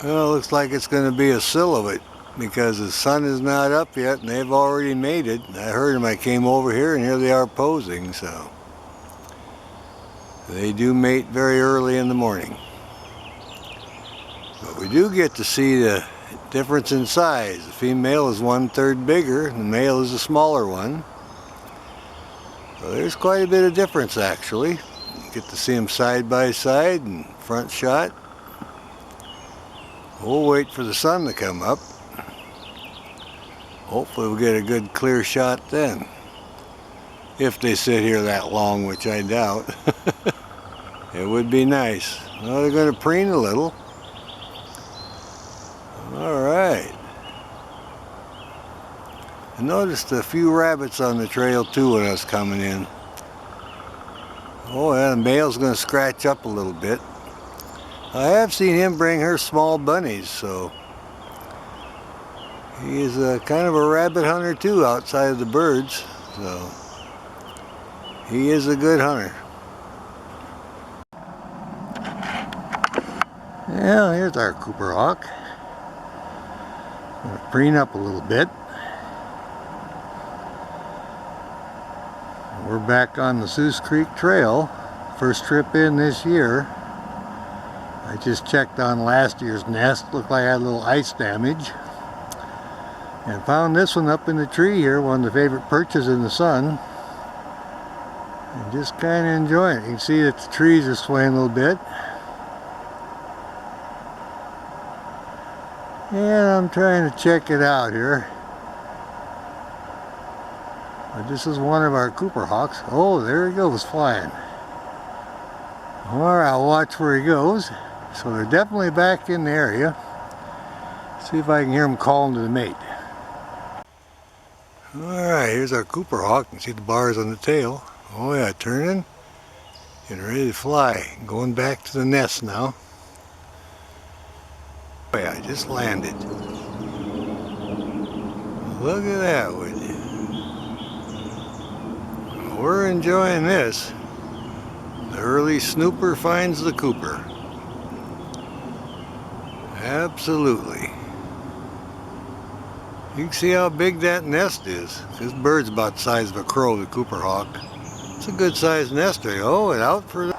Well, it looks like it's going to be a silhouette because the sun is not up yet and they've already mated. I heard them. I came over here and here they are posing, so they do mate very early in the morning. But we do get to see the difference in size. The female is 1/3 bigger, the male is a smaller one. So there's quite a bit of difference actually. You get to see them side by side and front shot. We'll wait for the sun to come up. Hopefully we'll get a good clear shot then. If they sit here that long, which I doubt. It would be nice. Well, they're going to preen a little. Alright. I noticed a few rabbits on the trail too when I was coming in. Oh yeah, the male's going to scratch up a little bit. I have seen him bring her small bunnies, so he is a kind of a rabbit hunter too outside of the birds, so he is a good hunter. Yeah, here's our Cooper hawk. Gonna preen up a little bit. We're back on the Soos Creek Trail. First trip in this year. I just checked on last year's nest. Looked like I had a little ice damage. And found this one up in the tree here, one of the favorite perches in the sun. And just kind of enjoying it. You can see that the trees are swaying a little bit. And I'm trying to check it out here. But this is one of our Cooper hawks. Oh, there he goes flying. Alright, I'll watch where he goes. So they're definitely back in the area. See if I can hear them calling to the mate. Alright, here's our Cooper hawk. You can see the bars on the tail. Oh yeah, turning. Getting ready to fly. Going back to the nest now. Oh yeah, I just landed. Look at that, would you? We're enjoying this. The early snooper finds the Cooper. Absolutely. You can see how big that nest is. This bird's about the size of a crow, the Cooper hawk. It's a good sized nest there. Oh, and out for the...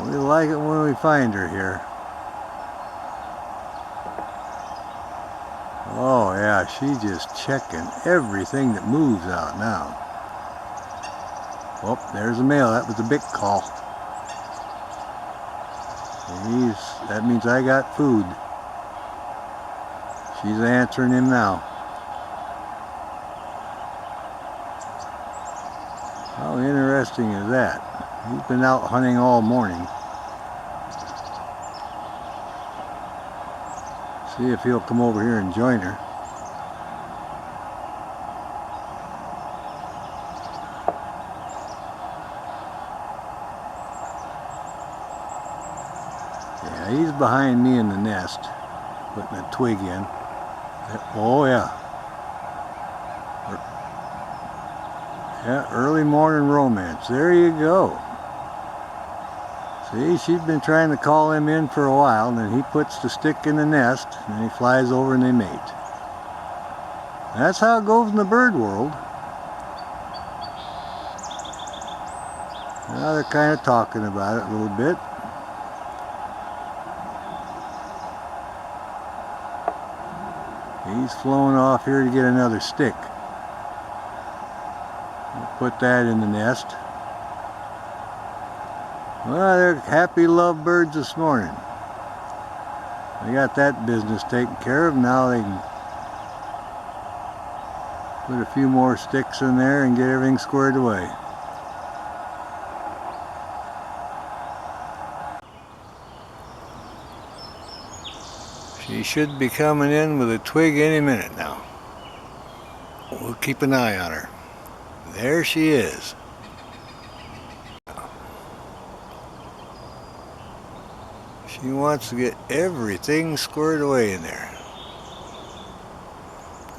We like it when we find her here. Oh yeah, she's just checking everything that moves out now. Oh, there's a male. That was a big call. That means I got food. She's answering him now. How interesting is that? He's been out hunting all morning. See if he'll come over here and join her. Yeah, he's behind me in the nest, putting a twig in. Oh yeah. Yeah, early morning romance. There you go. See, she's been trying to call him in for a while, and then he puts the stick in the nest, and then he flies over and they mate. That's how it goes in the bird world. Now they're kind of talking about it a little bit. He's flown off here to get another stick. We'll put that in the nest. Well, they're happy lovebirds this morning. They got that business taken care of. Now they can put a few more sticks in there and get everything squared away. She should be coming in with a twig any minute now. We'll keep an eye on her. There she is. She wants to get everything squared away in there.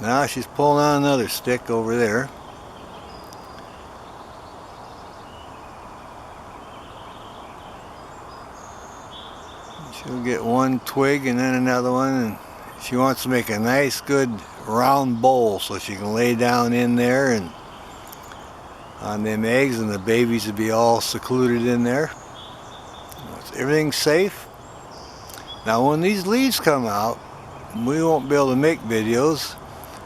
Now she's pulling on another stick over there. She'll get one twig and then another one, and she wants to make a nice good round bowl so she can lay down in there and on them eggs, and the babies will be all secluded in there. Everything's safe. Now when these leaves come out, we won't be able to make videos.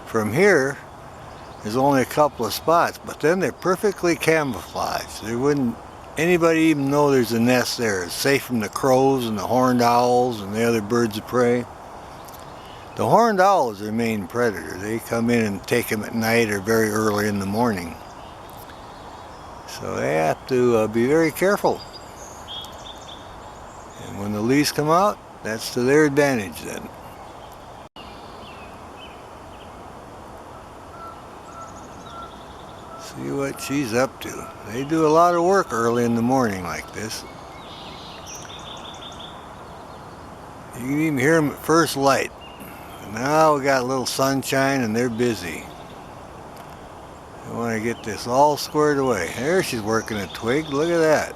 From here, there's only a couple of spots, but then they're perfectly camouflaged. There wouldn't anybody even know there's a nest there. It's safe from the crows and the horned owls and the other birds of prey. The horned owl is their main predator. They come in and take them at night or very early in the morning. So they have to be very careful. And when the leaves come out, that's to their advantage then. See what she's up to. They do a lot of work early in the morning like this. You can even hear them at first light. And now we got a little sunshine and they're busy. I want to get this all squared away. There she's working a twig. Look at that.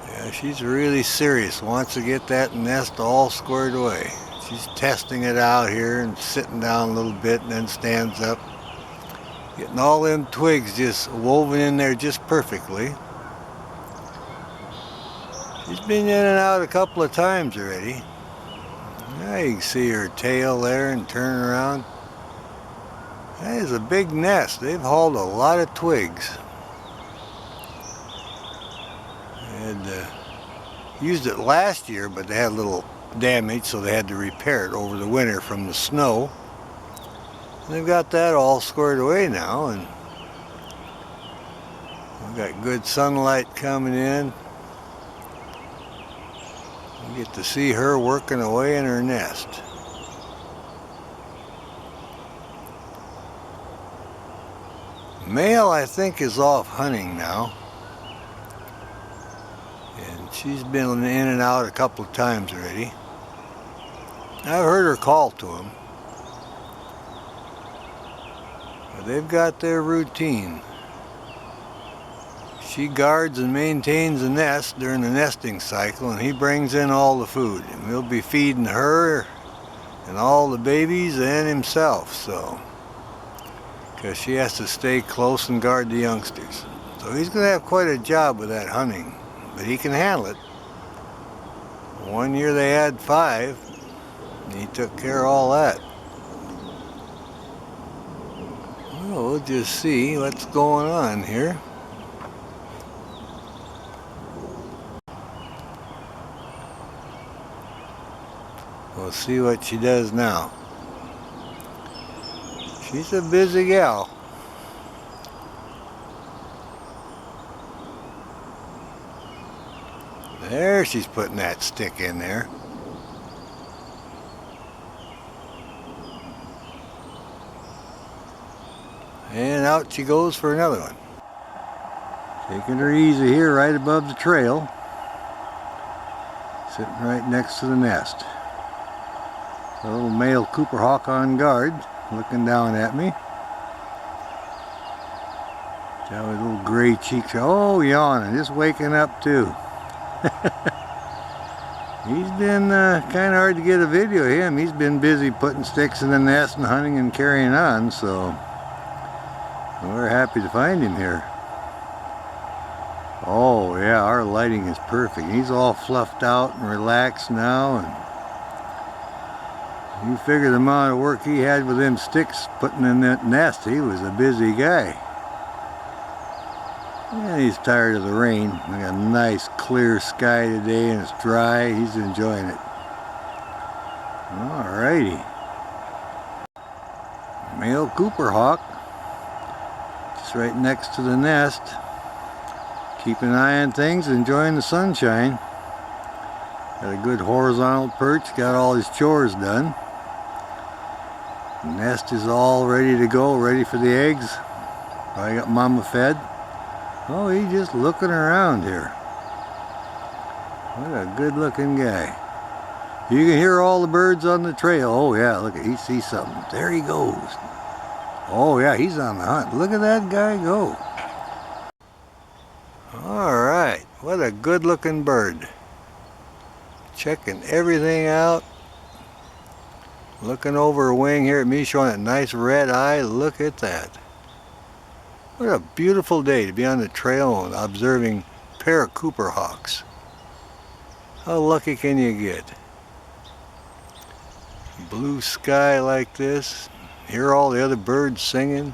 Yeah, she's really serious. Wants to get that nest all squared away. She's testing it out here and sitting down a little bit and then stands up. Getting all them twigs just woven in there just perfectly. She's been in and out a couple of times already. Now you can see her tail there and turn around. That is a big nest. They've hauled a lot of twigs. They had used it last year, but they had a little damage, so they had to repair it over the winter from the snow. And they've got that all squared away now, and we've got good sunlight coming in. You get to see her working away in her nest. Male, I think, is off hunting now. And she's been in and out a couple of times already. I've heard her call to him. But they've got their routine. She guards and maintains the nest during the nesting cycle, and he brings in all the food. And we'll be feeding her and all the babies and himself, so. Because she has to stay close and guard the youngsters. So he's going to have quite a job with that hunting, but he can handle it. One year they had 5, and he took care of all that. Well, we'll just see what's going on here. We'll see what she does now. She's a busy gal. There she's putting that stick in there. And out she goes for another one. Taking her easy here right above the trail. Sitting right next to the nest. A little male Cooper hawk on guard, looking down at me. Got his little gray cheeks. Oh, yawning, just waking up too. He's been kind of hard to get a video of him. He's been busy putting sticks in the nest and hunting and carrying on, so we're happy to find him here. Oh yeah, our lighting is perfect. He's all fluffed out and relaxed now, and you figure the amount of work he had with them sticks putting in that nest. He was a busy guy. And he's tired of the rain. We got a nice clear sky today and it's dry. He's enjoying it. Alrighty. Male Cooper hawk. Just right next to the nest. Keeping an eye on things, enjoying the sunshine. Got a good horizontal perch, got all his chores done. The nest is all ready to go, ready for the eggs. I got mama fed. Oh, he's just looking around here. What a good looking guy. You can hear all the birds on the trail. Oh yeah, look, he sees something. There he goes. Oh yeah, he's on the hunt. Look at that guy go. Alright, what a good looking bird. Checking everything out. Looking over her wing here at me, showing that nice red eye. Look at that. What a beautiful day to be on the trail and observing pair of Cooper hawks. How lucky can you get? Blue sky like this. Hear all the other birds singing.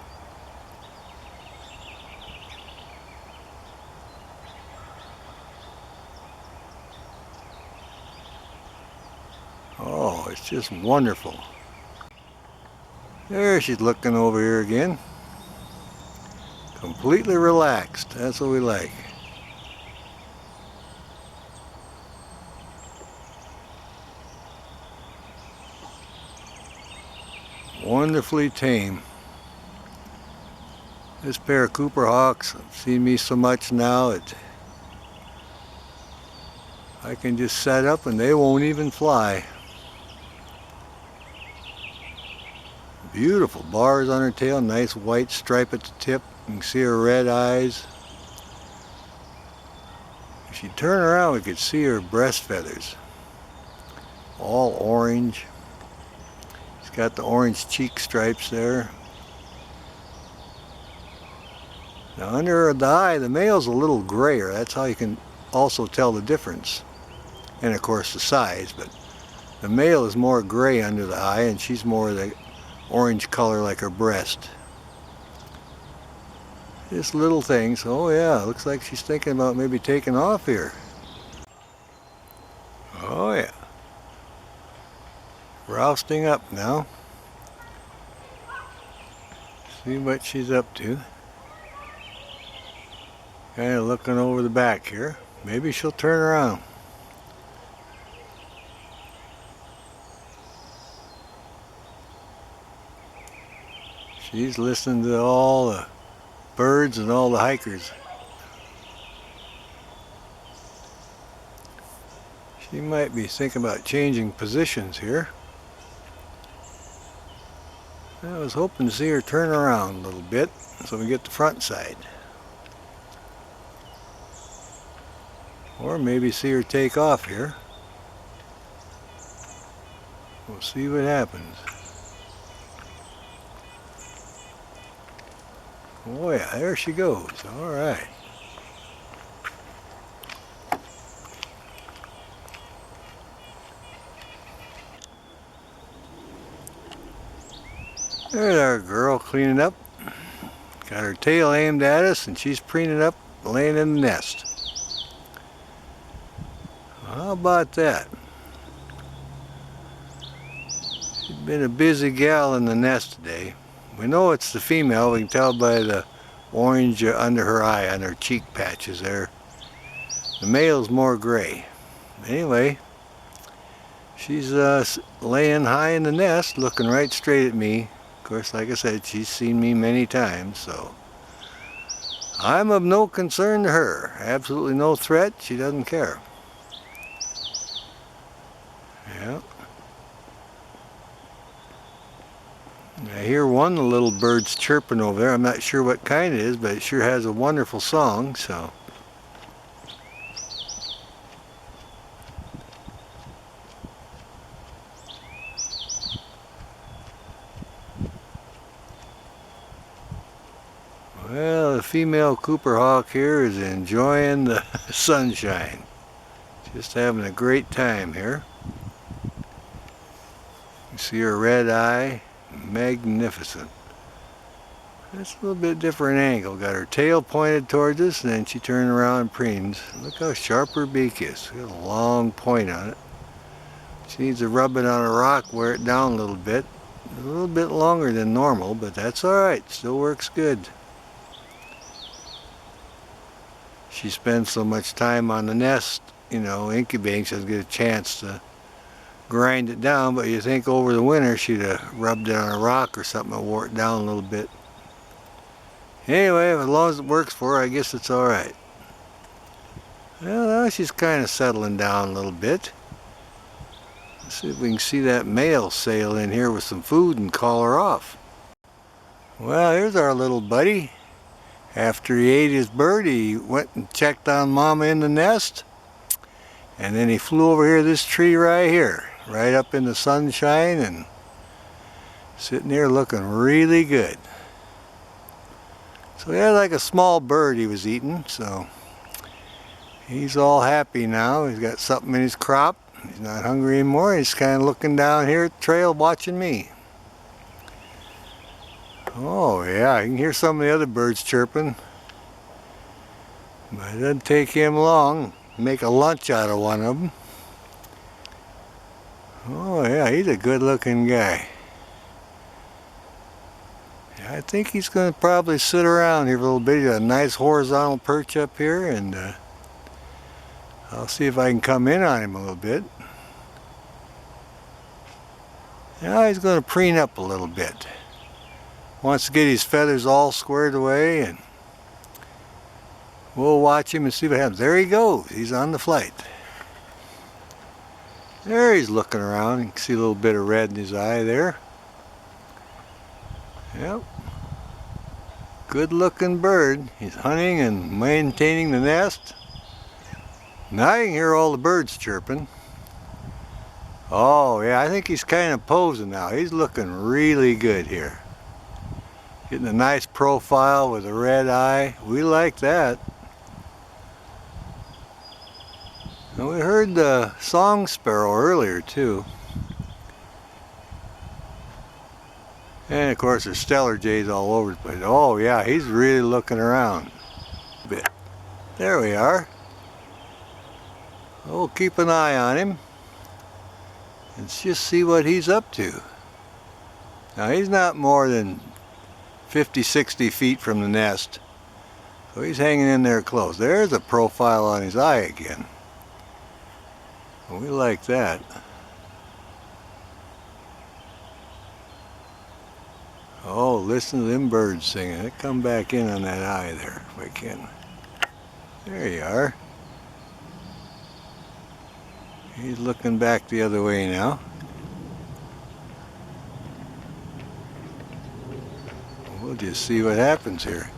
Oh, it's just wonderful. There she's looking over here again. Completely relaxed. That's what we like. Wonderfully tame. This pair of Cooper hawks see me so much now that I can just set up and they won't even fly. Beautiful bars on her tail, nice white stripe at the tip. You can see her red eyes. If she turned around, we could see her breast feathers. All orange. She's got the orange cheek stripes there. Now under the eye, the male's a little grayer. That's how you can also tell the difference. And of course the size, but the male is more gray under the eye and she's more the orange color like her breast. Just little things. Oh yeah, looks like she's thinking about maybe taking off here. Oh yeah. Rousting up now. See what she's up to. Kind of looking over the back here. Maybe she'll turn around. She's listening to all the birds and all the hikers. She might be thinking about changing positions here. I was hoping to see her turn around a little bit so we get the front side. Or maybe see her take off here. We'll see what happens. Oh yeah, there she goes. All right. There's our girl cleaning up. Got her tail aimed at us and she's preening up, laying in the nest. How about that? She's been a busy gal in the nest today. We know it's the female. We can tell by the orange under her eye, on her cheek patches there. The male's more gray. Anyway, she's laying high in the nest, looking right straight at me. Of course, like I said, she's seen me many times, so I'm of no concern to her. Absolutely no threat. She doesn't care. Yeah. I hear one of the little birds chirping over there. I'm not sure what kind it is, but it sure has a wonderful song, so. Well, the female Cooper hawk here is enjoying the sunshine. Just having a great time here. You see her red eye. Magnificent. That's a little bit different angle. Got her tail pointed towards us and then she turned around and preens. Look how sharp her beak is. Got a long point on it. She needs to rub it on a rock, wear it down a little bit. A little bit longer than normal, but that's alright. Still works good. She spends so much time on the nest, you know, incubating, she doesn't get a chance to grind it down, but you think over the winter she'd have rubbed it on a rock or something and wore it down a little bit. Anyway, as long as it works for her, I guess it's alright. Well, now she's kind of settling down a little bit. Let's see if we can see that male sail in here with some food and call her off. Well, here's our little buddy. After he ate his bird, he went and checked on Mama in the nest. And then he flew over here to this tree right here, right up in the sunshine, and sitting there looking really good. So he had like a small bird he was eating, so he's all happy now. He's got something in his crop. He's not hungry anymore. He's kind of looking down here at the trail watching me. Oh yeah, you can hear some of the other birds chirping. But it doesn't take him long. Make a lunch out of one of them. Oh yeah, he's a good looking guy. I think he's going to probably sit around here for a little bit. He's got a nice horizontal perch up here, and I'll see if I can come in on him a little bit. Now he's going to preen up a little bit. Wants to get his feathers all squared away, and we'll watch him and see what happens. There he goes. He's on the flight. There he's looking around. You can see a little bit of red in his eye there. Yep. Good looking bird. He's hunting and maintaining the nest. Now you can hear all the birds chirping. Oh yeah, I think he's kind of posing now. He's looking really good here. Getting a nice profile with a red eye. We like that. And we heard the song sparrow earlier too. And of course there's stellar jays all over the place. Oh yeah, he's really looking around a bit. There we are. We'll keep an eye on him and just see what he's up to. Now he's not more than 50-60 feet from the nest, so he's hanging in there close. There's a profile on his eye again. We like that. Oh, listen to them birds singing. They come back in on that eye there if I can. There you are. He's looking back the other way now. We'll just see what happens here.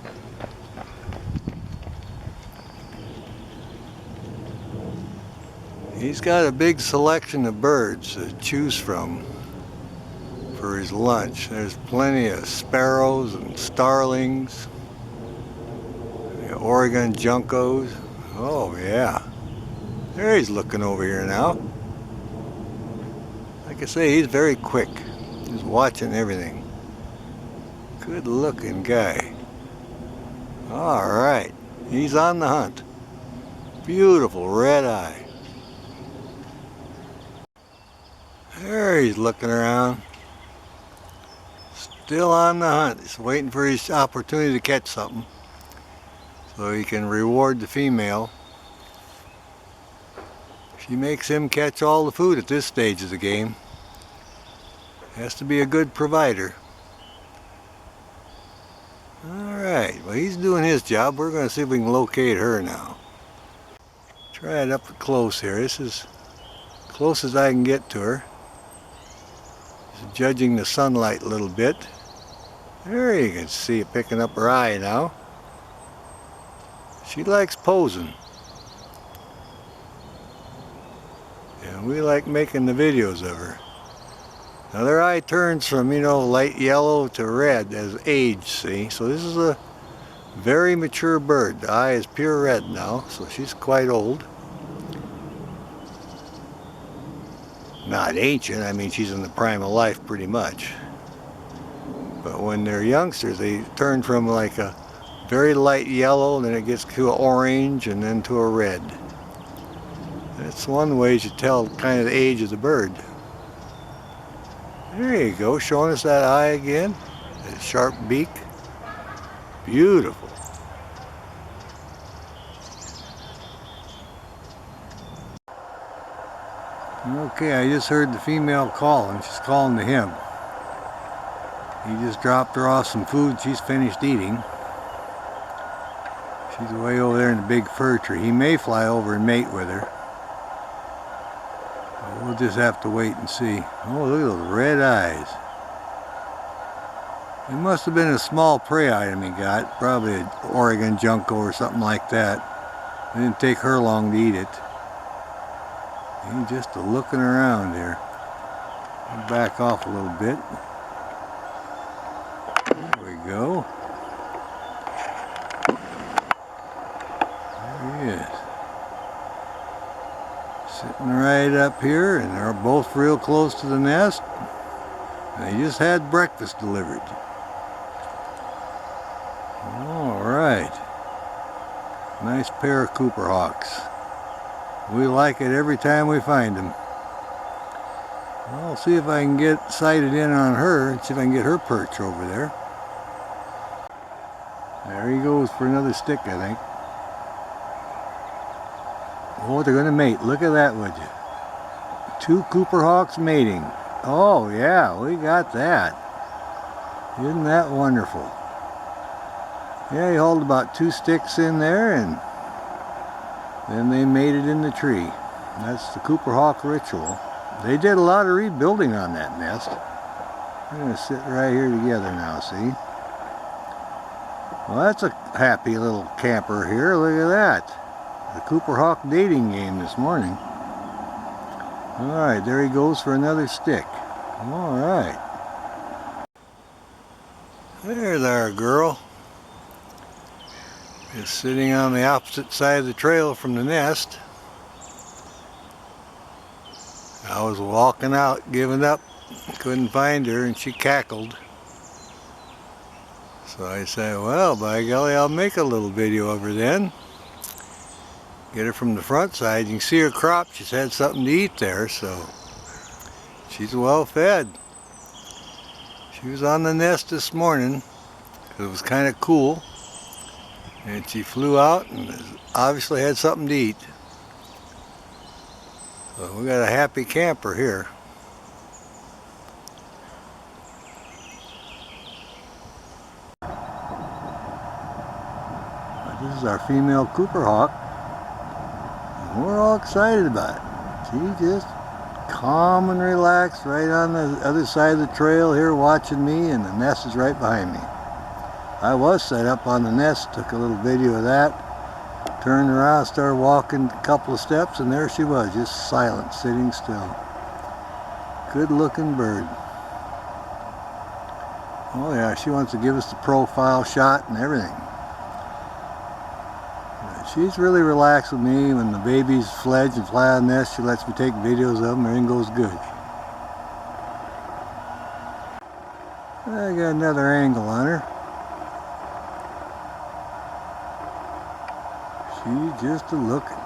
He's got a big selection of birds to choose from for his lunch. There's plenty of sparrows and starlings, Oregon juncos. Oh yeah. There he's looking over here now. Like I say, he's very quick. He's watching everything. Good looking guy. Alright, he's on the hunt. Beautiful red eye. There he's looking around. Still on the hunt. He's waiting for his opportunity to catch something so he can reward the female. She makes him catch all the food at this stage of the game. Has to be a good provider. Alright, well he's doing his job. We're going to see if we can locate her now. Try it up close here. This is close as I can get to her. Just judging the sunlight a little bit. There you can see it picking up her eye now. She likes posing. And we like making the videos of her. Now their eye turns from, light yellow to red as age, see? So this is a very mature bird. The eye is pure red now, so she's quite old. Not ancient, I mean she's in the prime of life pretty much. But when they're youngsters, they turn from like a very light yellow, and then it gets to an orange, and then to a red. That's one way you tell kind of the age of the bird. There you go, showing us that eye again. That sharp beak. Beautiful. Okay, I just heard the female calling. She's calling to him. He just dropped her off some food. She's finished eating. She's way over there in the big fir tree. He may fly over and mate with her. But we'll just have to wait and see. Oh, look at those red eyes. It must have been a small prey item he got, probably an Oregon Junco or something like that. It didn't take her long to eat it. He's just looking around here. I'll back off a little bit. There we go. There he is. Sitting right up here, and they're both real close to the nest. They just had breakfast delivered. All right. Nice pair of Cooper Hawks. We like it every time we find them. I'll see if I can get sighted in on her and see if I can get her perch over there. There he goes for another stick, I think. Oh, they're going to mate. Look at that, would you? 2 Cooper Hawks mating. Oh, yeah, we got that. Isn't that wonderful? Yeah, he hauled about 2 sticks in there, and then they mated in the tree. That's the Cooper Hawk ritual. They did a lot of rebuilding on that nest. They're going to sit right here together now, see? Well, that's a happy little camper here. Look at that. The Cooper Hawk dating game this morning. Alright, there he goes for another stick. Alright. There's our girl. Just sitting on the opposite side of the trail from the nest. I was walking out, giving up, couldn't find her, and she cackled. So I said, well, by golly, I'll make a little video of her then. Get her from the front side. You can see her crop. She's had something to eat there, so she's well fed. She was on the nest this morning because it was kind of cool, and she flew out and obviously had something to eat. So we got a happy camper here. This is our female Cooper Hawk. We're all excited about it. She's just calm and relaxed right on the other side of the trail here watching me, and the nest is right behind me. I was set up on the nest, took a little video of that, turned around, started walking a couple of steps, and there she was, just silent, sitting still. Good looking bird. Oh yeah, she wants to give us the profile shot and everything. She's really relaxed with me. When the babies fledge and fly on the nest, she lets me take videos of them. Everything goes good. I got another angle on her. She's just a looking.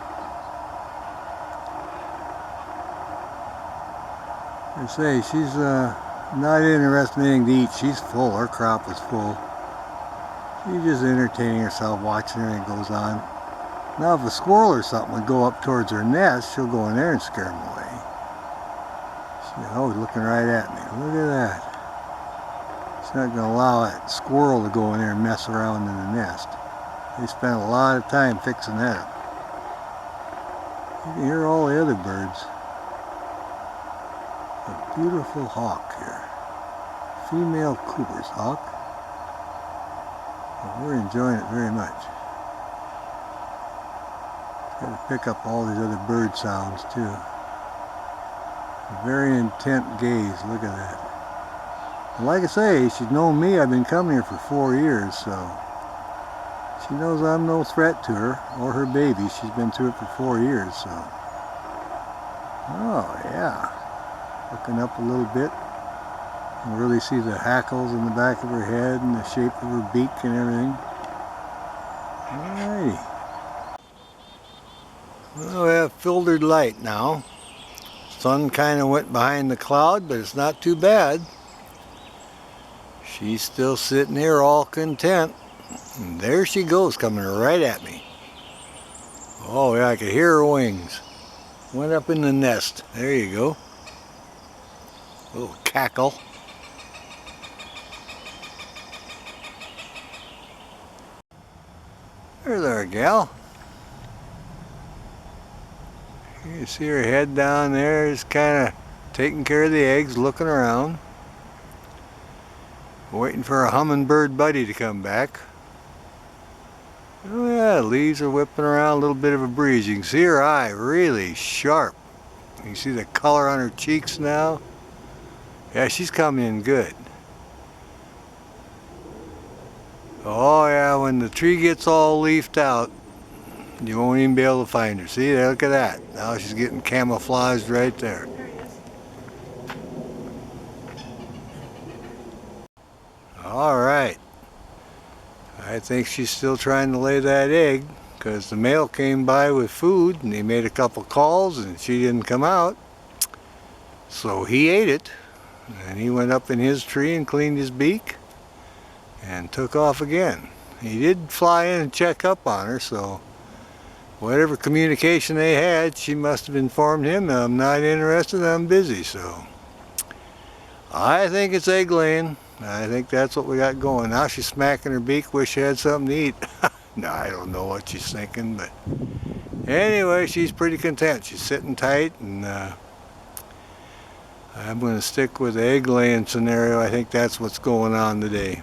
I say, she's not interested in anything to eat. She's full. Her crop is full. She's just entertaining herself, watching everything goes on. Now if a squirrel or something would go up towards her nest, she'll go in there and scare them away. She's always looking right at me. Look at that. She's not going to allow that squirrel to go in there and mess around in the nest. They spend a lot of time fixing that up. You can hear all the other birds. A beautiful hawk here. Female Cooper's hawk. Well, we're enjoying it very much. Got to pick up all these other bird sounds too. A very intent gaze, look at that. And like I say, she's known me, I've been coming here for 4 years, so she knows I'm no threat to her or her baby. She's been through it for 4 years, so. Oh yeah. Looking up a little bit. You can really see the hackles in the back of her head and the shape of her beak and everything. Alrighty. Well, we have filtered light now. Sun kind of went behind the cloud, but it's not too bad. She's still sitting here all content. And there she goes, coming right at me. Oh yeah, I could hear her wings. Went up in the nest. There you go. Little cackle. There's our gal. You see her head down there, just kind of taking care of the eggs, looking around. Waiting for a hummingbird buddy to come back. Oh yeah, leaves are whipping around, a little bit of a breeze. You can see her eye really sharp. You can see the color on her cheeks now. Yeah, she's coming in good. Oh yeah, when the tree gets all leafed out, you won't even be able to find her. See, look at that. Now she's getting camouflaged right there. All right. I think she's still trying to lay that egg because the male came by with food and he made a couple calls and she didn't come out. So he ate it and he went up in his tree and cleaned his beak and took off again. He did fly in and check up on her, so whatever communication they had, she must have informed him, I'm not interested, I'm busy. So I think it's egg laying. I think that's what we got going. Now she's smacking her beak, wish she had something to eat. No, I don't know what she's thinking, but anyway, she's pretty content. She's sitting tight, and I'm going to stick with the egg laying scenario. I think that's what's going on today.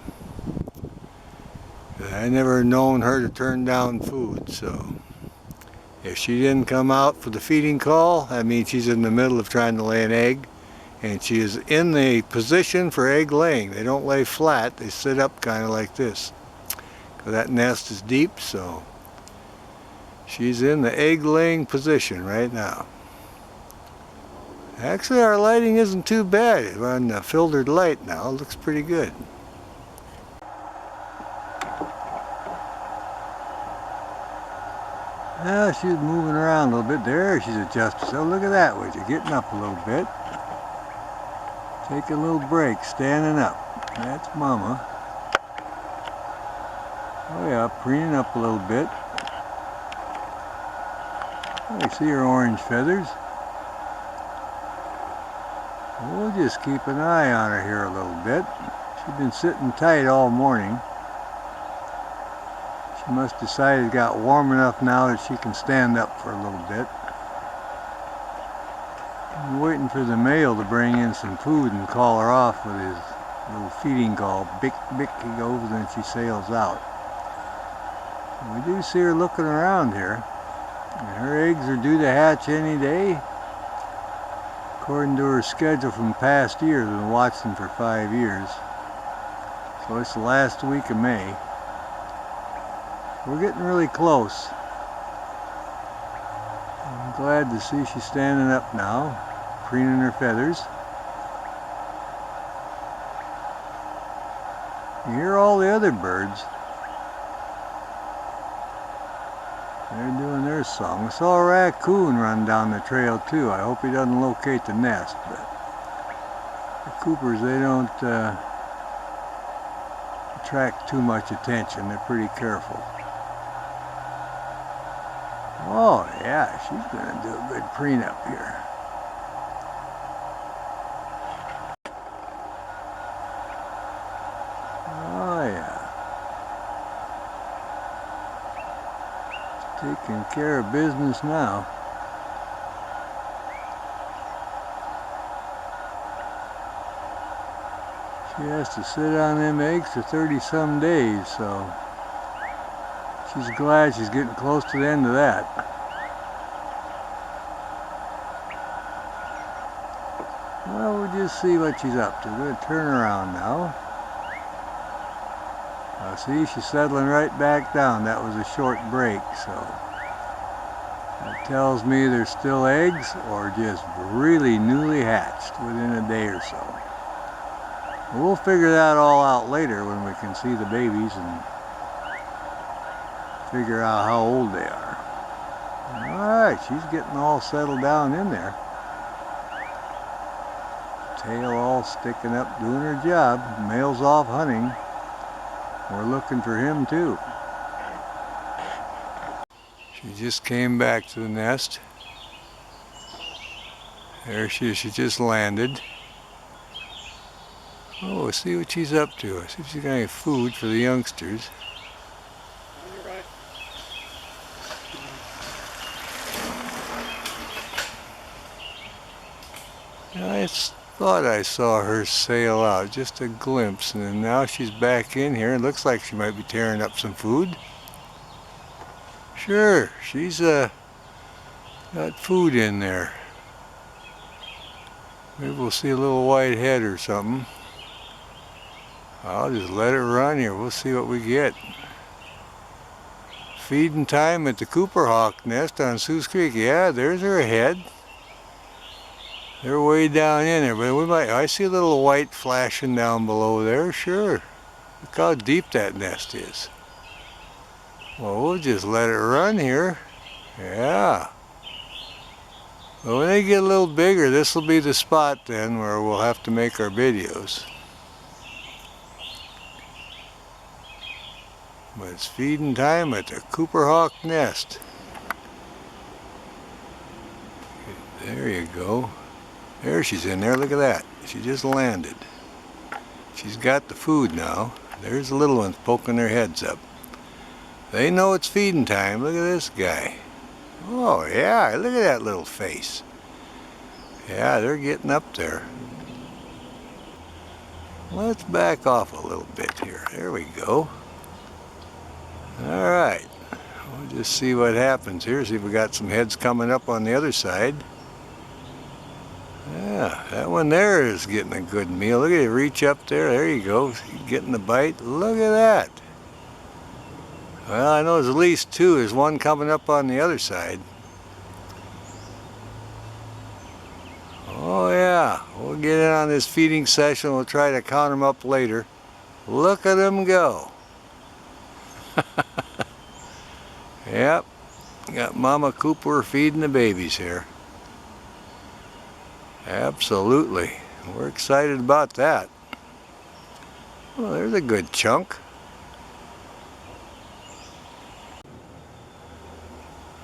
I never known her to turn down food, so if she didn't come out for the feeding call, that means she's in the middle of trying to lay an egg. And she is in the position for egg laying. They don't lay flat, they sit up kind of like this. Because that nest is deep, so she's in the egg laying position right now. Actually, our lighting isn't too bad. We're on the filtered light now, it looks pretty good. Now she's moving around a little bit. There, she's adjusted. So look at that, would you? Getting up a little bit. Take a little break, standing up. That's Mama. Oh yeah, preening up a little bit. Oh, you see her orange feathers. We'll just keep an eye on her here a little bit. She's been sitting tight all morning. She must decide it got warm enough now that she can stand up for a little bit. I'm waiting for the male to bring in some food and call her off with his little feeding call. Bick, bick, he goes, and then she sails out. We do see her looking around here. And her eggs are due to hatch any day. According to her schedule from past years, I've been watching for 5 years. So it's the last week of May. We're getting really close. I'm glad to see she's standing up now, preening her feathers. You hear all the other birds. They're doing their song. I saw a raccoon run down the trail too. I hope he doesn't locate the nest, but the Coopers, they don't attract too much attention. They're pretty careful. Oh yeah, she's gonna do a good preen up here. Oh yeah. Taking care of business now. She has to sit on them eggs for 30-some days, so she's glad she's getting close to the end of that. Well, we'll just see what she's up to. We're going to turn around now. See, she's settling right back down. That was a short break, so that tells me there's still eggs or just really newly hatched within a day or so. We'll figure that all out later when we can see the babies and figure out how old they are. Alright, she's getting all settled down in there. Tail all sticking up, doing her job. Male's off hunting. We're looking for him too. She just came back to the nest. There she is, she just landed. Oh, we'll see what she's up to. See if she's got any food for the youngsters. It's Thought I saw her sail out, just a glimpse, and then now she's back in here. It looks like she might be tearing up some food. Sure, she's got food in there. Maybe we'll see a little white head or something. I'll just let it run here. We'll see what we get. Feeding time at the Cooper Hawk nest on Soos Creek. Yeah, there's her head. They're way down in there, but I see a little white flashing down below there, sure. Look how deep that nest is. Well, we'll just let it run here. Yeah. Well, when they get a little bigger, this will be the spot then where we'll have to make our videos. But it's feeding time at the Cooper Hawk nest. There you go. There she's in there, look at that. She just landed. She's got the food now. There's the little ones poking their heads up. They know it's feeding time. Look at this guy. Oh yeah, look at that little face. Yeah, they're getting up there. Let's back off a little bit here. There we go. Alright. We'll just see what happens here. See if we got some heads coming up on the other side. Yeah, that one there is getting a good meal. Look at it reach up there. There you go. He's getting the bite. Look at that. Well, I know there's at least two. There's one coming up on the other side. Oh yeah, we'll get in on this feeding session. We'll try to count them up later. Look at them go. Yep, got Mama Cooper feeding the babies here. Absolutely. We're excited about that. Well, there's a good chunk.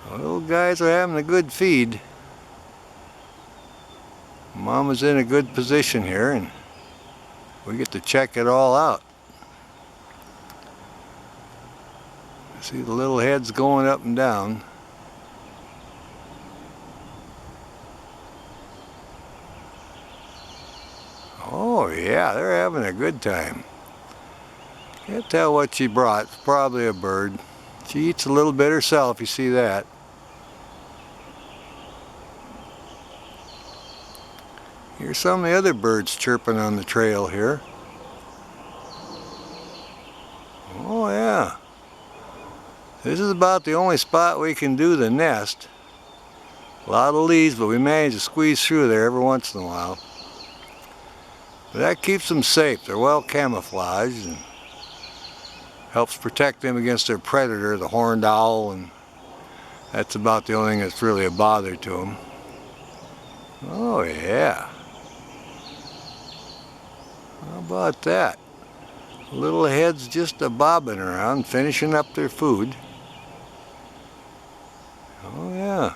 The little guys are having a good feed. Mama's in a good position here and we get to check it all out. See the little heads going up and down. Oh yeah, they're having a good time. Can't tell what she brought. Probably a bird. She eats a little bit herself, you see that. Here's some of the other birds chirping on the trail here. Oh yeah. This is about the only spot we can do the nest. A lot of leaves, but we manage to squeeze through there every once in a while. But that keeps them safe. They're well camouflaged and helps protect them against their predator, the horned owl, and that's about the only thing that's really a bother to them. Oh yeah. How about that? Little heads just a-bobbing around, finishing up their food. Oh yeah.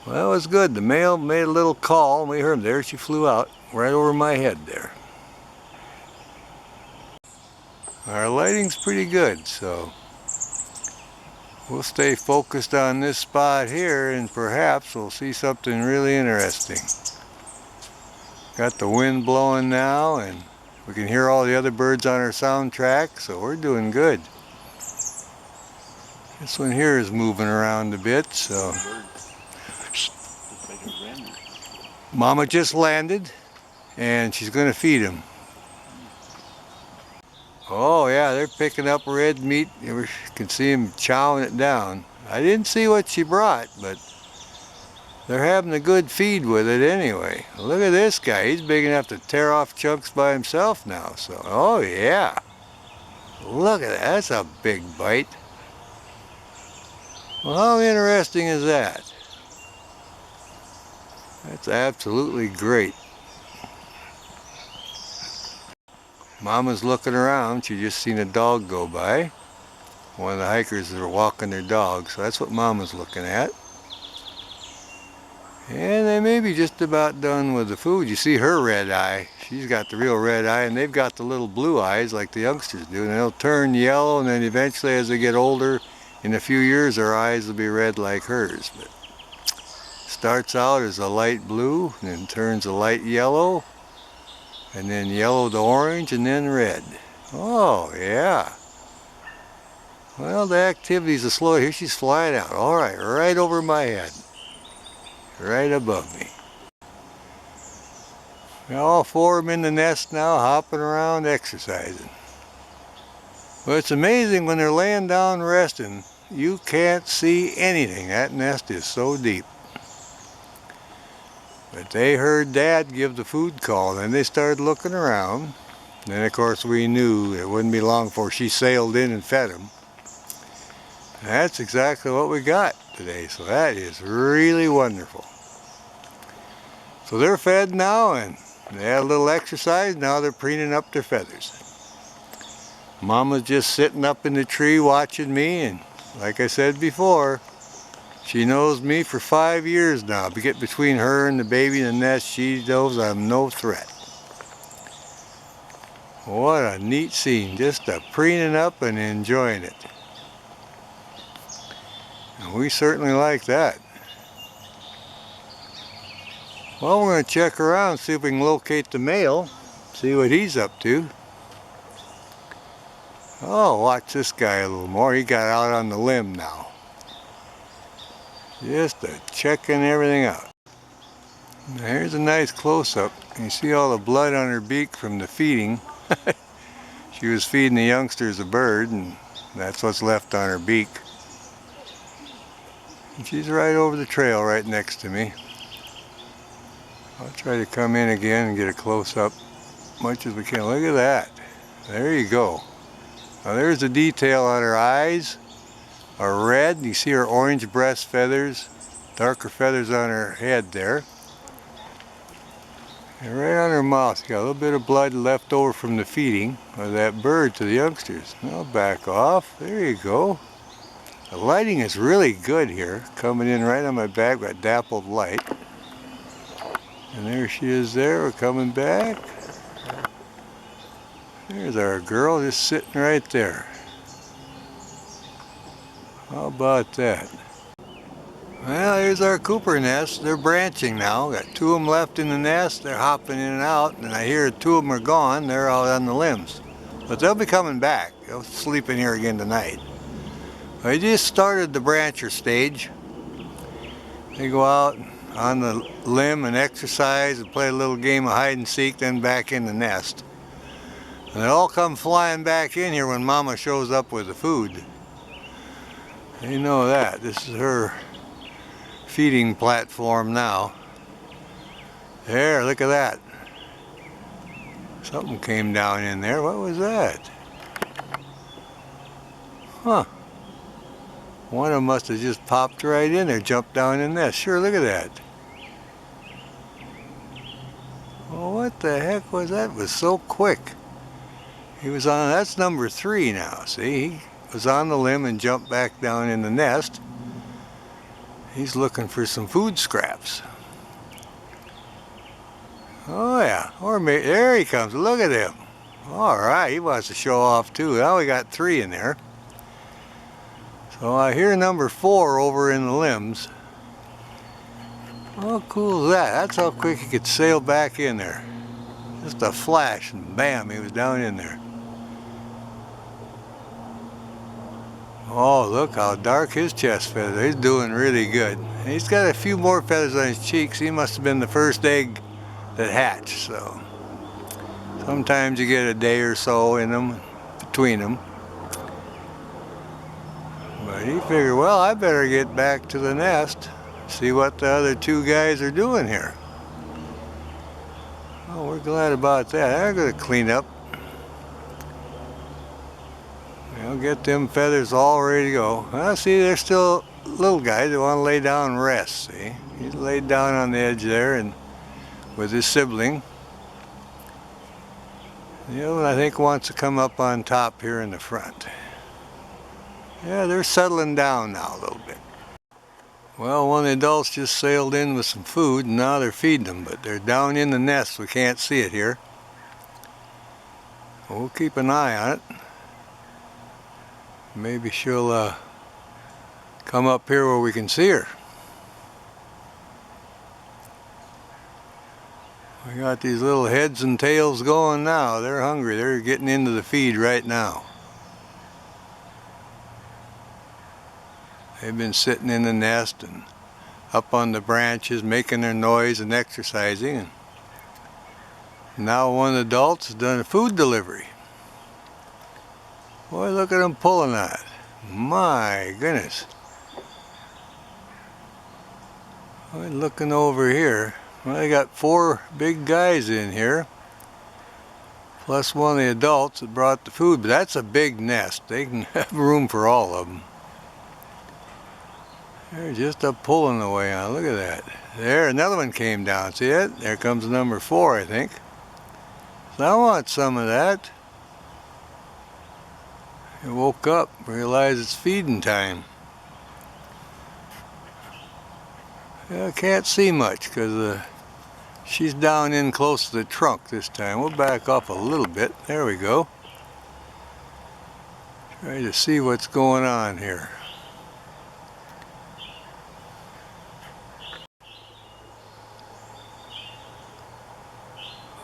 Well, it was good. The male made a little call and we heard him. There she flew out, right over my head there. Our lighting's pretty good, so we'll stay focused on this spot here and perhaps we'll see something really interesting. Got the wind blowing now and we can hear all the other birds on our soundtrack, so we're doing good. This one here is moving around a bit, so Mama just landed and she's going to feed him. Oh yeah, they're picking up red meat. You can see them chowing it down. I didn't see what she brought, but they're having a good feed with it anyway. Look at this guy. He's big enough to tear off chunks by himself now. So, oh yeah. Look at that. That's a big bite. Well, how interesting is that? That's absolutely great. Mama's looking around. She just seen a dog go by. One of the hikers that are walking their dog. So that's what Mama's looking at. And they may be just about done with the food. You see her red eye. She's got the real red eye, and they've got the little blue eyes like the youngsters do. And they'll turn yellow, and then eventually as they get older, in a few years their eyes will be red like hers. But starts out as a light blue, and then turns a light yellow, and then yellow to orange, and then red. Oh, yeah. Well, the activity's a slow. Here she's flying out. All right, right over my head. Right above me. All four of them in the nest now, hopping around, exercising. Well, it's amazing when they're laying down resting, you can't see anything. That nest is so deep. But they heard Dad give the food call, then they started looking around. Then, of course, we knew it wouldn't be long before she sailed in and fed them. That's exactly what we got today, so that is really wonderful. So they're fed now, and they had a little exercise. Now they're preening up their feathers. Mama's just sitting up in the tree watching me, and like I said before, she knows me for 5 years now. To get between her and the baby in the nest, she knows I'm no threat. What a neat scene, just preening up and enjoying it. And we certainly like that. Well, we're going to check around, see if we can locate the male, see what he's up to. Oh, watch this guy a little more. He got out on the limb now. Just checking everything out. Now, here's a nice close-up. You see all the blood on her beak from the feeding. She was feeding the youngsters a bird, and that's what's left on her beak. And she's right over the trail right next to me. I'll try to come in again and get a close-up much as we can. Look at that. There you go. Now there's the detail on her eyes are red. You see her orange breast feathers, darker feathers on her head there. And right on her mouth, you got a little bit of blood left over from the feeding of that bird to the youngsters. Now back off. There you go. The lighting is really good here. Coming in right on my back, got dappled light. And there she is there. We're coming back. There's our girl just sitting right there. How about that? Well, here's our Cooper nest. They're branching now. Got 2 of them left in the nest. They're hopping in and out, and I hear 2 of them are gone. They're out on the limbs. But they'll be coming back. They'll sleep in here again tonight. I just started the brancher stage. They go out on the limb and exercise and play a little game of hide and seek, then back in the nest. And they all come flying back in here when Mama shows up with the food. They know that. This is her feeding platform now. There, look at that. Something came down in there. What was that? Huh. One of them must have just popped right in there, jumped down in there. Sure, look at that. Well, what the heck was that? It was so quick. He was on, that's number 3 now, see? He was on the limb and jumped back down in the nest. He's looking for some food scraps. Oh yeah, or maybe, there he comes, look at him. All right, he wants to show off too. Now we got 3 in there. So I hear number 4 over in the limbs. How cool is that? That's how quick he could sail back in there. Just a flash and bam, he was down in there. Oh, look how dark his chest feathers. He's doing really good. And he's got a few more feathers on his cheeks. He must have been the first egg that hatched, so sometimes you get a day or so in them, between them. But he figured, well, I better get back to the nest, see what the other 2 guys are doing here. Oh, we're glad about that. I'm going to clean up. I'll get them feathers all ready to go. Well, see, there's still little guys that want to lay down and rest, see? He's laid down on the edge there and with his sibling. The other one, I think, wants to come up on top here in the front. Yeah, they're settling down now a little bit. Well, one of the adults just sailed in with some food, and now they're feeding them, but they're down in the nest. We can't see it here. We'll keep an eye on it. Maybe she'll come up here where we can see her. We got these little heads and tails going now. They're hungry. They're getting into the feed right now. They've been sitting in the nest and up on the branches making their noise and exercising. And now one of the adults has done a food delivery. Boy, look at them pulling that. My goodness. Boy, looking over here. Well, they got 4 big guys in here, plus one of the adults that brought the food, but that's a big nest. They can have room for all of them. They're just up pulling away on. Look at that. There, another one came down. See it? There comes number 4, I think. So I want some of that. He woke up, realized it's feeding time. I can't see much because she's down in close to the trunk this time. We'll back off a little bit. There we go. Try to see what's going on here.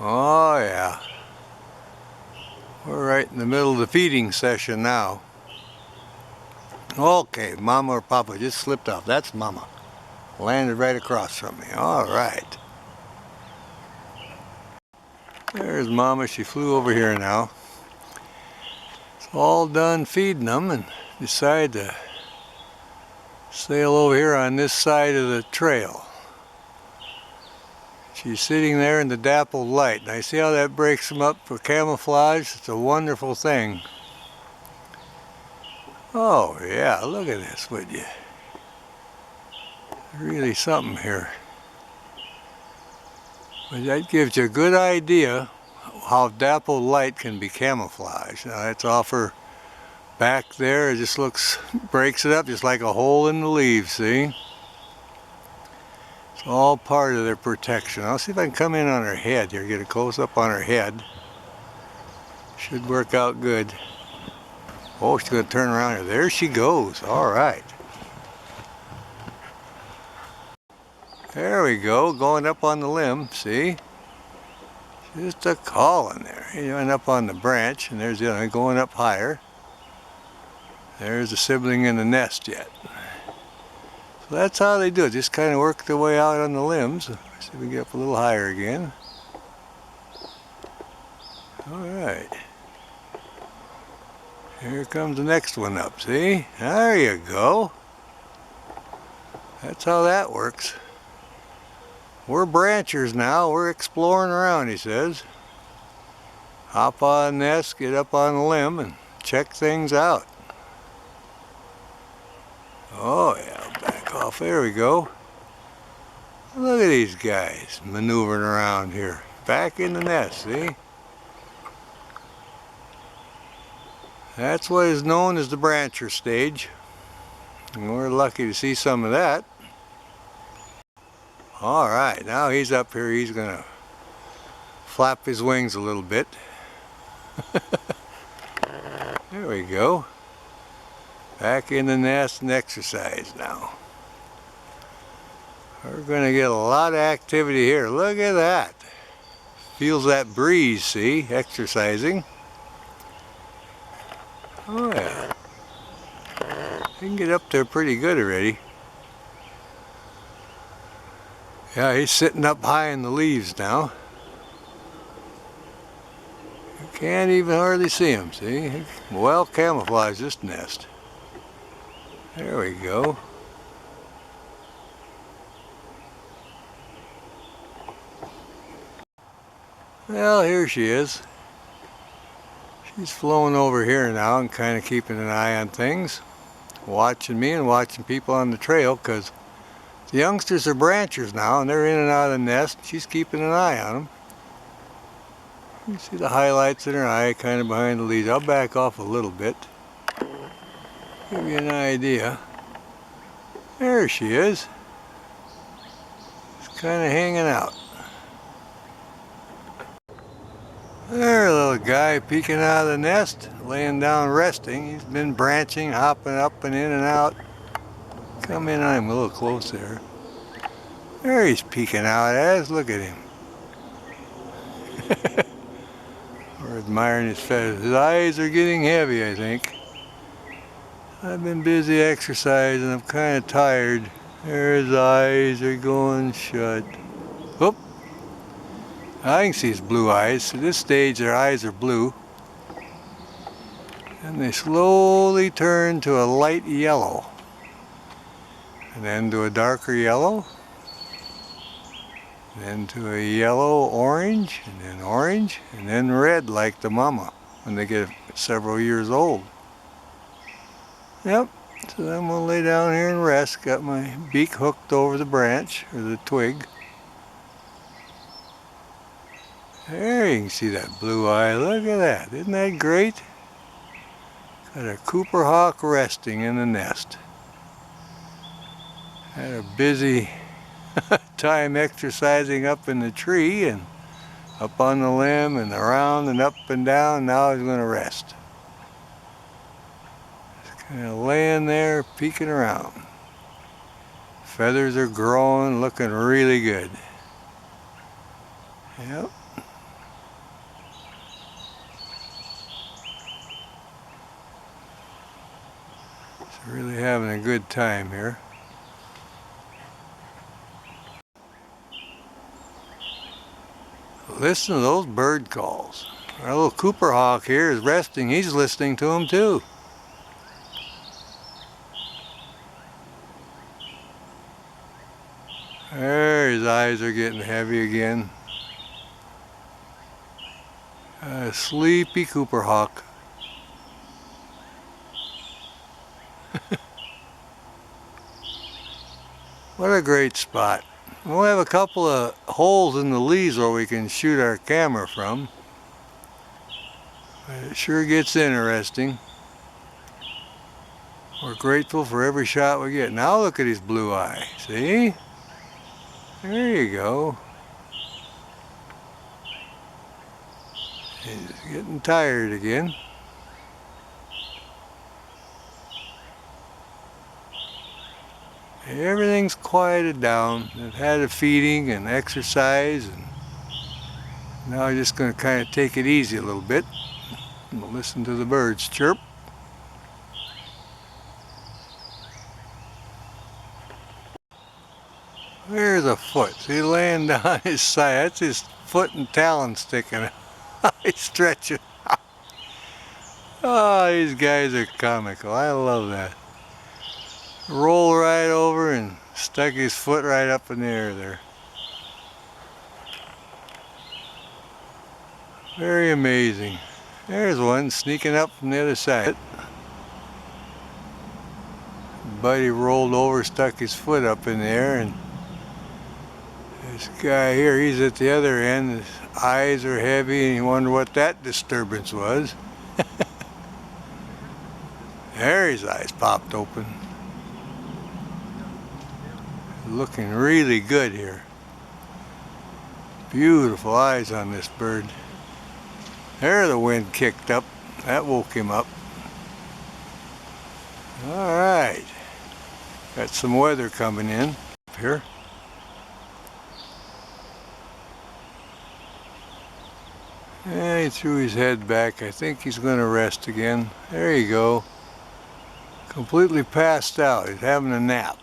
Oh yeah. We're right in the middle of the feeding session now. Okay, Mama or Papa just slipped off. That's Mama. Landed right across from me. All right. There's Mama. She flew over here now. It's all done feeding them and decided to sail over here on this side of the trail. She's sitting there in the dappled light. Now you see how that breaks them up for camouflage? It's a wonderful thing. Oh yeah, look at this, would you? Really something here. But that gives you a good idea how dappled light can be camouflaged. Now that's off her back there. It just breaks it up just like a hole in the leaves, see? It's all part of their protection. I'll see if I can come in on her head here, get a close up on her head. Should work out good. Oh, she's going to turn around here. There she goes. All right. There we go, going up on the limb, see? Just a calling there. You went up on the branch, and there's the other one going up higher. There's a sibling in the nest yet. So that's how they do it, just kind of work their way out on the limbs. See if we can get up a little higher again. All right. Here comes the next one up, see? There you go. That's how that works. We're branchers now, we're exploring around, he says. Hop on the nest, get up on the limb, and check things out. Oh yeah, back off, there we go. Look at these guys maneuvering around here. Back in the nest, see? That's what is known as the brancher stage. And we're lucky to see some of that. All right, now he's up here. He's gonna flap his wings a little bit. There we go. Back in the nest and exercise now. We're gonna get a lot of activity here. Look at that. Feels that breeze, see, exercising. Oh yeah. He can get up there pretty good already. Yeah, he's sitting up high in the leaves now. You can't even hardly see him, see? Well camouflaged, this nest. There we go. Well, here she is. She's flown over here now and kind of keeping an eye on things. Watching me and watching people on the trail, because the youngsters are branchers now, and they're in and out of the nest. She's keeping an eye on them. You can see the highlights in her eye, kind of behind the leaves. I'll back off a little bit. Give you an idea. There she is. Just kind of hanging out. There, little guy peeking out of the nest, laying down resting. He's been branching, hopping up and in and out. Come in on him a little closer. There he's peeking out at us. Look at him. Or admiring his feathers. His eyes are getting heavy, I think. I've been busy exercising. I'm kind of tired. There his eyes are going shut. Whoop! I can see his blue eyes. At this stage, their eyes are blue. And they slowly turn to a light yellow. And then to a darker yellow. Then to a yellow orange, and then red like the mama when they get several years old. Yep, so I'm going to lay down here and rest. Got my beak hooked over the branch, or the twig. There you can see that blue eye. Look at that. Isn't that great? Got a Cooper hawk resting in the nest. Had a busy time exercising up in the tree and up on the limb and around and up and down. Now he's going to rest. Just kind of laying there, peeking around. Feathers are growing, looking really good. Yep. He's really having a good time here. Listen to those bird calls. Our little Cooper hawk here is resting. He's listening to them too. There, his eyes are getting heavy again. A sleepy Cooper hawk. What a great spot. We'll have a couple of holes in the leaves where we can shoot our camera from. But it sure gets interesting. We're grateful for every shot we get. Now look at his blue eye. See? There you go. He's getting tired again. Everything's quieted down. I've had a feeding and exercise, and now I'm just going to kind of take it easy a little bit. And we'll listen to the birds chirp. There's a foot. See, laying down his side. That's his foot and talon sticking out. He's stretching. Oh, these guys are comical. I love that. Roll right over and stuck his foot right up in the air there. Very amazing. There's one sneaking up from the other side. Buddy rolled over, stuck his foot up in the air, and this guy here, he's at the other end. His eyes are heavy and you wonder what that disturbance was. There his eyes popped open. Looking really good here. Beautiful eyes on this bird. There the wind kicked up. That woke him up. Alright. Got some weather coming in up here. And he threw his head back. I think he's going to rest again. There you go. Completely passed out. He's having a nap.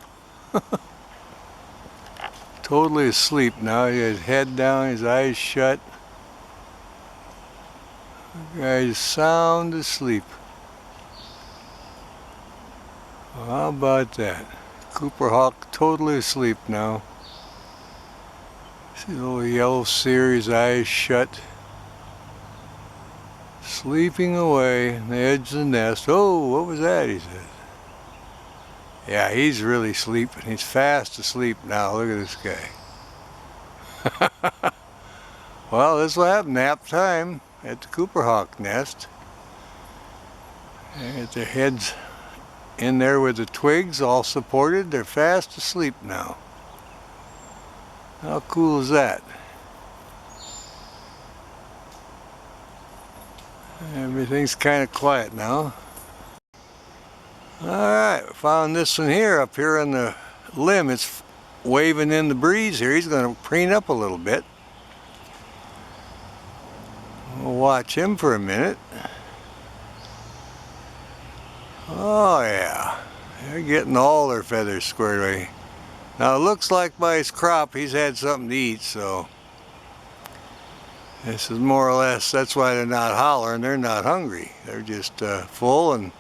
Totally asleep now. He has his head down, his eyes shut. The guy's sound asleep. Well, how about that? Cooper hawk totally asleep now. See the little yellow sear, his eyes shut. Sleeping away on the edge of the nest. Oh, what was that? He said. Yeah, he's really sleeping. He's fast asleep now. Look at this guy. Well, this will happen. Nap time at the Cooper hawk nest. And their heads in there with the twigs all supported. They're fast asleep now. How cool is that? Everything's kind of quiet now. Alright, found this one here up here on the limb. It's waving in the breeze here. He's going to preen up a little bit. watch him for a minute. Oh yeah, they're getting all their feathers squared away. Now it looks like by his crop he's had something to eat, so this is more or less, that's why they're not hollering. They're not hungry. They're just full and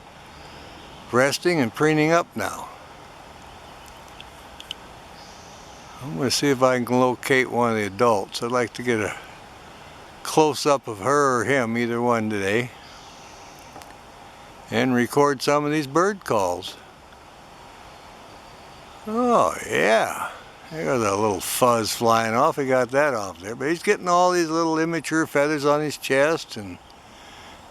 resting and preening up now. I'm going to see if I can locate one of the adults. I'd like to get a close-up of her or him, either one today, and record some of these bird calls. Oh yeah, there's a little fuzz flying off. He got that off there, but he's getting all these little immature feathers on his chest and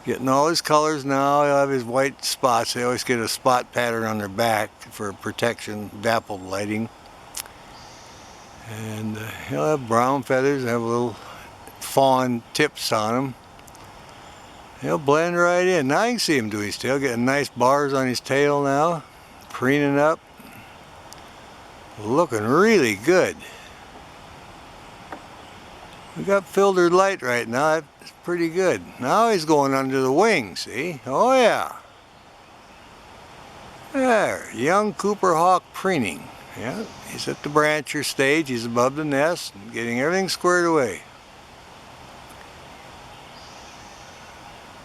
getting all his colors now. He'll have his white spots. They always get a spot pattern on their back for protection, dappled lighting. And he'll have brown feathers, have little fawn tips on them. He'll blend right in. Now you can see him do his tail, getting nice bars on his tail now, preening up, looking really good. We got filtered light right now. That's pretty good. Now he's going under the wing, see? Oh yeah. There, young Cooper hawk preening. Yeah, he's at the brancher stage. He's above the nest and getting everything squared away.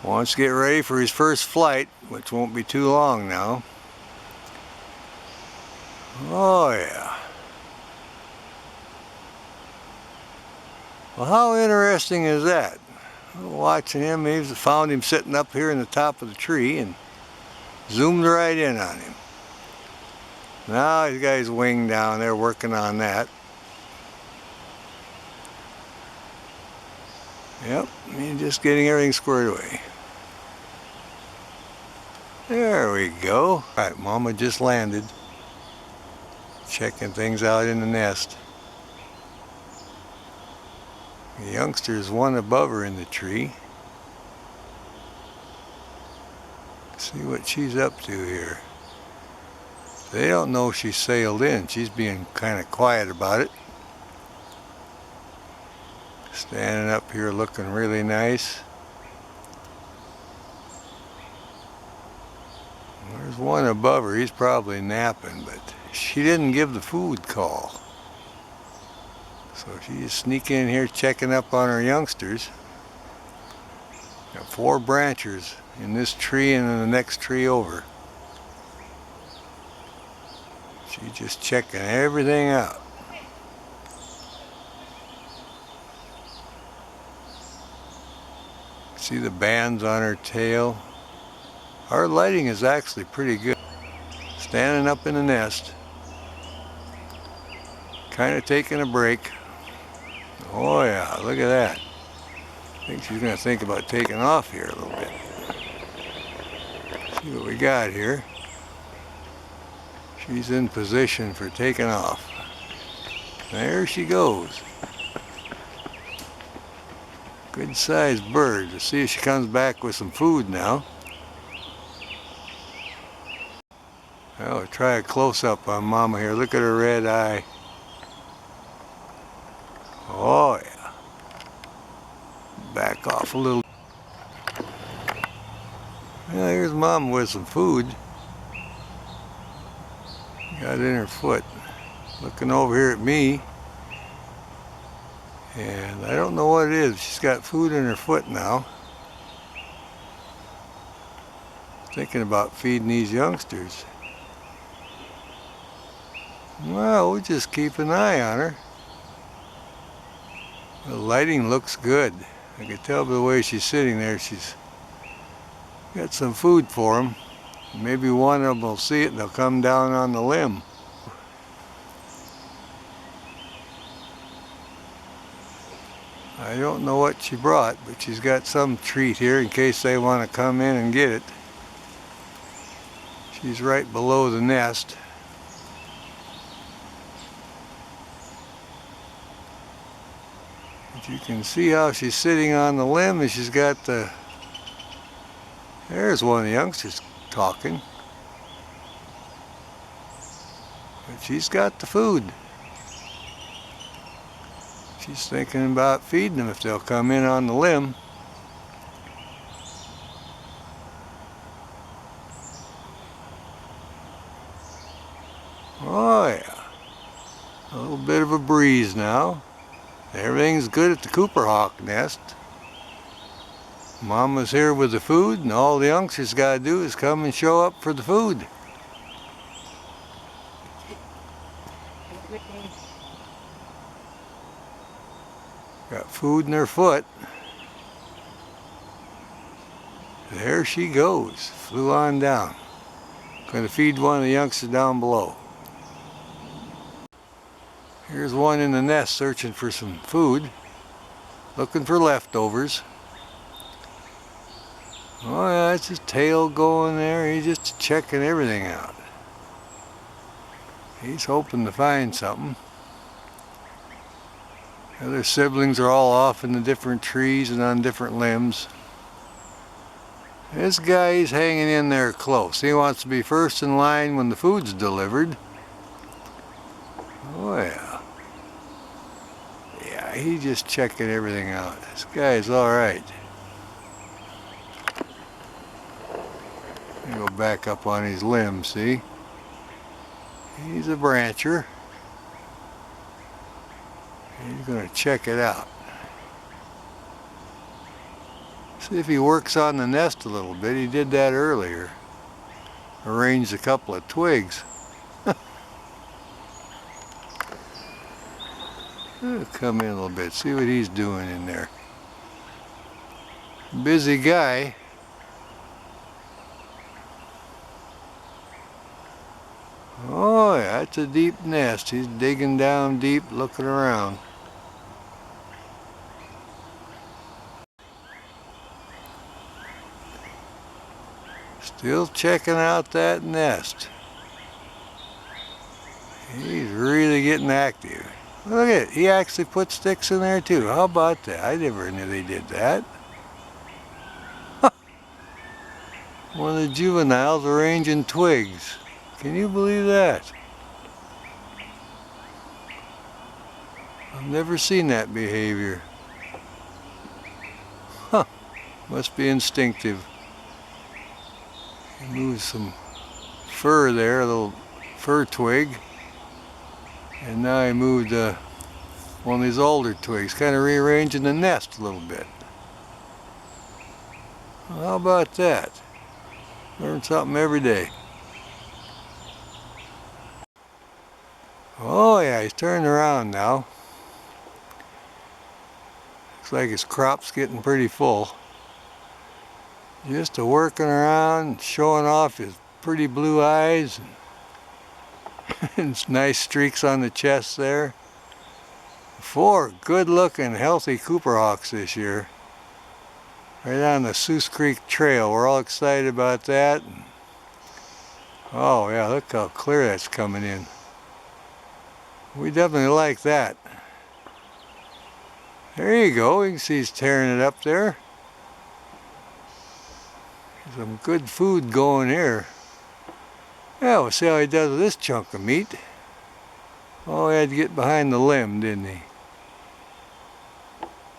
Wants to get ready for his first flight, which won't be too long now. Oh yeah. Well, how interesting is that? Watching him, he's found him sitting up here in the top of the tree and zoomed right in on him. Now he's got his wing down there working on that. Yep, he's just getting everything squared away. There we go. Alright, Mama just landed. Checking things out in the nest. The youngster's one above her in the tree. See what she's up to here. They don't know she sailed in. She's being kind of quiet about it. Standing up here looking really nice. There's one above her. He's probably napping, but she didn't give the food call. So she's sneaking in here checking up on her youngsters. Got 4 branchers in this tree and in the next tree over. She's just checking everything out. See the bands on her tail? Our lighting is actually pretty good. Standing up in the nest. Kind of taking a break. Oh yeah, look at that. I think she's going to think about taking off here a little bit. See what we got here. She's in position for taking off. There she goes. Good sized bird. Let's see if she comes back with some food now. I'll try a close-up on Mama here. Look at her red eye. Oh yeah. Back off a little. Well, here's Mama with some food. Got it in her foot. Looking over here at me. And I don't know what it is. She's got food in her foot now. Thinking about feeding these youngsters. Well, we'll just keep an eye on her. The lighting looks good. I can tell by the way she's sitting there, she's got some food for them. Maybe one of them will see it and they'll come down on the limb. I don't know what she brought, but she's got some treat here in case they want to come in and get it. She's right below the nest. But you can see how she's sitting on the limb and she's got the... There's one of the youngsters talking. But she's got the food. She's thinking about feeding them if they'll come in on the limb. Oh yeah, a little bit of a breeze now. Everything's good at the Cooper Hawk nest. Mama's here with the food, and all the youngsters gotta do is come and show up for the food. Got food in her foot. There she goes, flew on down. Gonna feed one of the youngsters down below. Here's one in the nest searching for some food, looking for leftovers. Oh yeah, that's his tail going there. He's just checking everything out. He's hoping to find something. The other siblings are all off in the different trees and on different limbs. This guy, he's hanging in there close. He wants to be first in line when the food's delivered. Oh yeah. Yeah, he's just checking everything out. This guy's alright. Go back up on his limb, see? He's a brancher. He's going to check it out. See if he works on the nest a little bit. He did that earlier. Arranged a couple of twigs. Come in a little bit, see what he's doing in there. Busy guy. Oh yeah, it's a deep nest. He's digging down deep, looking around. Still checking out that nest. He's really getting active. Look at it, he actually put sticks in there too. How about that? I never knew they did that. One of the juveniles arranging twigs. Can you believe that? I've never seen that behavior. Huh, must be instinctive. He moved some fur there, a little fir twig. And now he moved one of these older twigs, kind of rearranging the nest a little bit. Well, how about that? Learn something every day. Oh yeah, he's turned around now. Looks like his crop's getting pretty full. Just working around, showing off his pretty blue eyes. And nice streaks on the chest there. 4 good-looking, healthy Cooper Hawks this year. Right on the Soos Creek Trail. We're all excited about that. Oh yeah, look how clear that's coming in. We definitely like that. There you go. You can see he's tearing it up there. Some good food going here. Yeah, we'll see how he does with this chunk of meat. Oh, he had to get behind the limb, didn't he?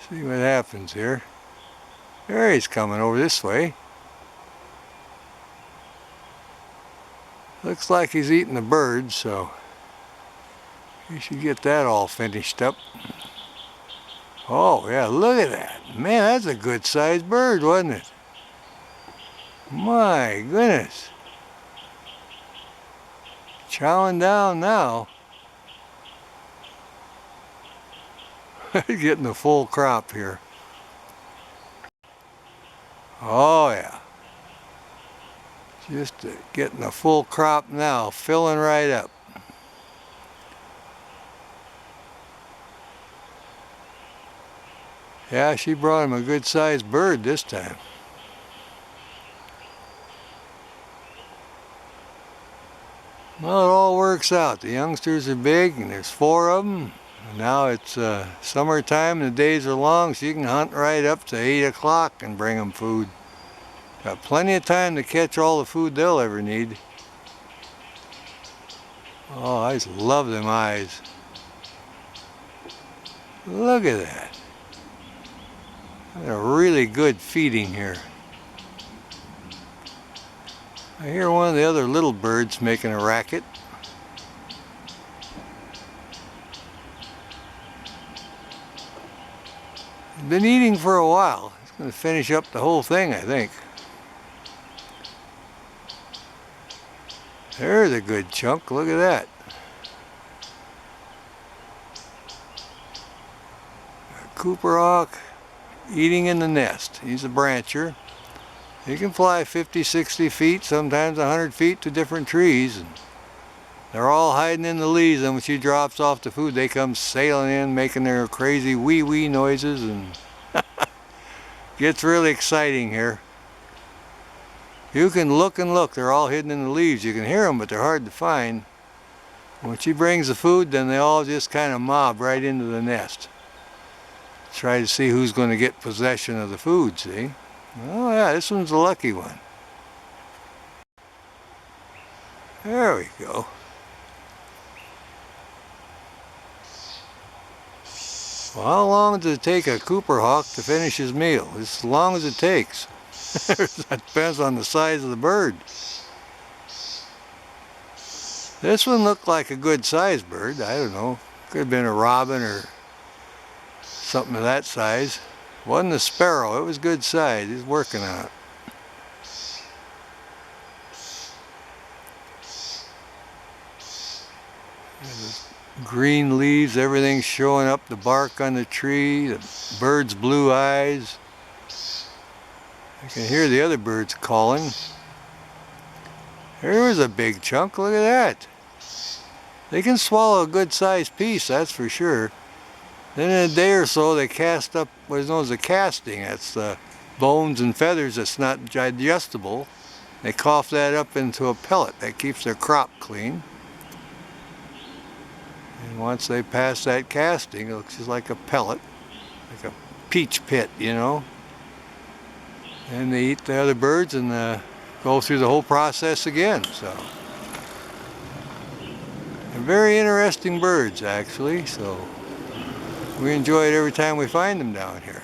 See what happens here. There he's coming over this way. Looks like he's eating the bird, so he should get that all finished up. Oh yeah, look at that. Man, that's a good sized bird, wasn't it? My goodness. Chowing down now. Getting the full crop here. Oh yeah. Just getting a full crop now, filling right up. Yeah, she brought him a good sized bird this time. Well, it all works out. The youngsters are big, and there's 4 of them. Now it's summertime, and the days are long, so you can hunt right up to 8 o'clock and bring them food. Got plenty of time to catch all the food they'll ever need. Oh, I just love them eyes. Look at that. They're really good feeding here. I hear one of the other little birds making a racket. been eating for a while. He's going to finish up the whole thing, I think. There's a good chunk. Look at that. A Cooper hawk eating in the nest. He's a brancher. He can fly 50, 60 feet, sometimes 100 feet to different trees. And they're all hiding in the leaves, and when she drops off the food, they come sailing in, making their crazy wee-wee noises, and gets really exciting here. You can look and look. They're all hidden in the leaves. You can hear them, but they're hard to find. When she brings the food, then they all just kind of mob right into the nest. Try to see who's going to get possession of the food, see? Oh yeah, this one's a lucky one. There we go. Well, how long does it take a Cooper hawk to finish his meal? As long as it takes. That depends on the size of the bird. This one looked like a good sized bird. I don't know. Could have been a robin or something of that size. Wasn't a sparrow. It was good size. He's working on it. Green leaves, everything's showing up, the bark on the tree, the bird's blue eyes. I can hear the other birds calling. There's a big chunk, look at that. They can swallow a good sized piece, that's for sure. Then in a day or so they cast up what is known as a casting. That's the bones and feathers that's not digestible. They cough that up into a pellet that keeps their crop clean. And once they pass that casting, it looks just like a pellet, like a peach pit, you know. And they eat the other birds and go through the whole process again. So, they're very interesting birds, actually. So, we enjoy it every time we find them down here.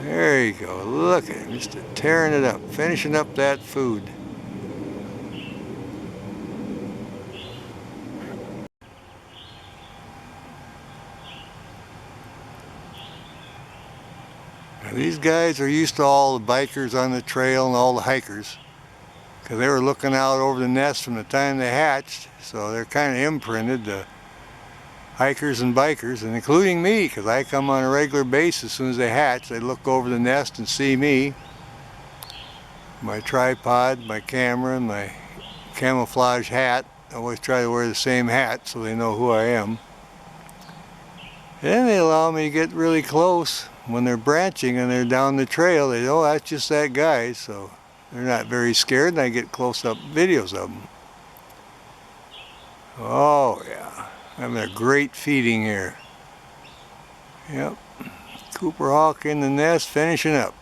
There you go. Look at him, just tearing it up, finishing up that food. These guys are used to all the bikers on the trail and all the hikers, because they were looking out over the nest from the time they hatched, so they're kind of imprinted to hikers and bikers, and including me, because I come on a regular basis. As soon as they hatch, they look over the nest and see me, my tripod, my camera, and my camouflage hat. I always try to wear the same hat so they know who I am. Then they allow me to get really close. When they're branching and they're down the trail, they know, oh, that's just that guy, so they're not very scared, and I get close-up videos of them. Oh yeah, having a great feeding here. Yep, Cooper hawk in the nest, finishing up.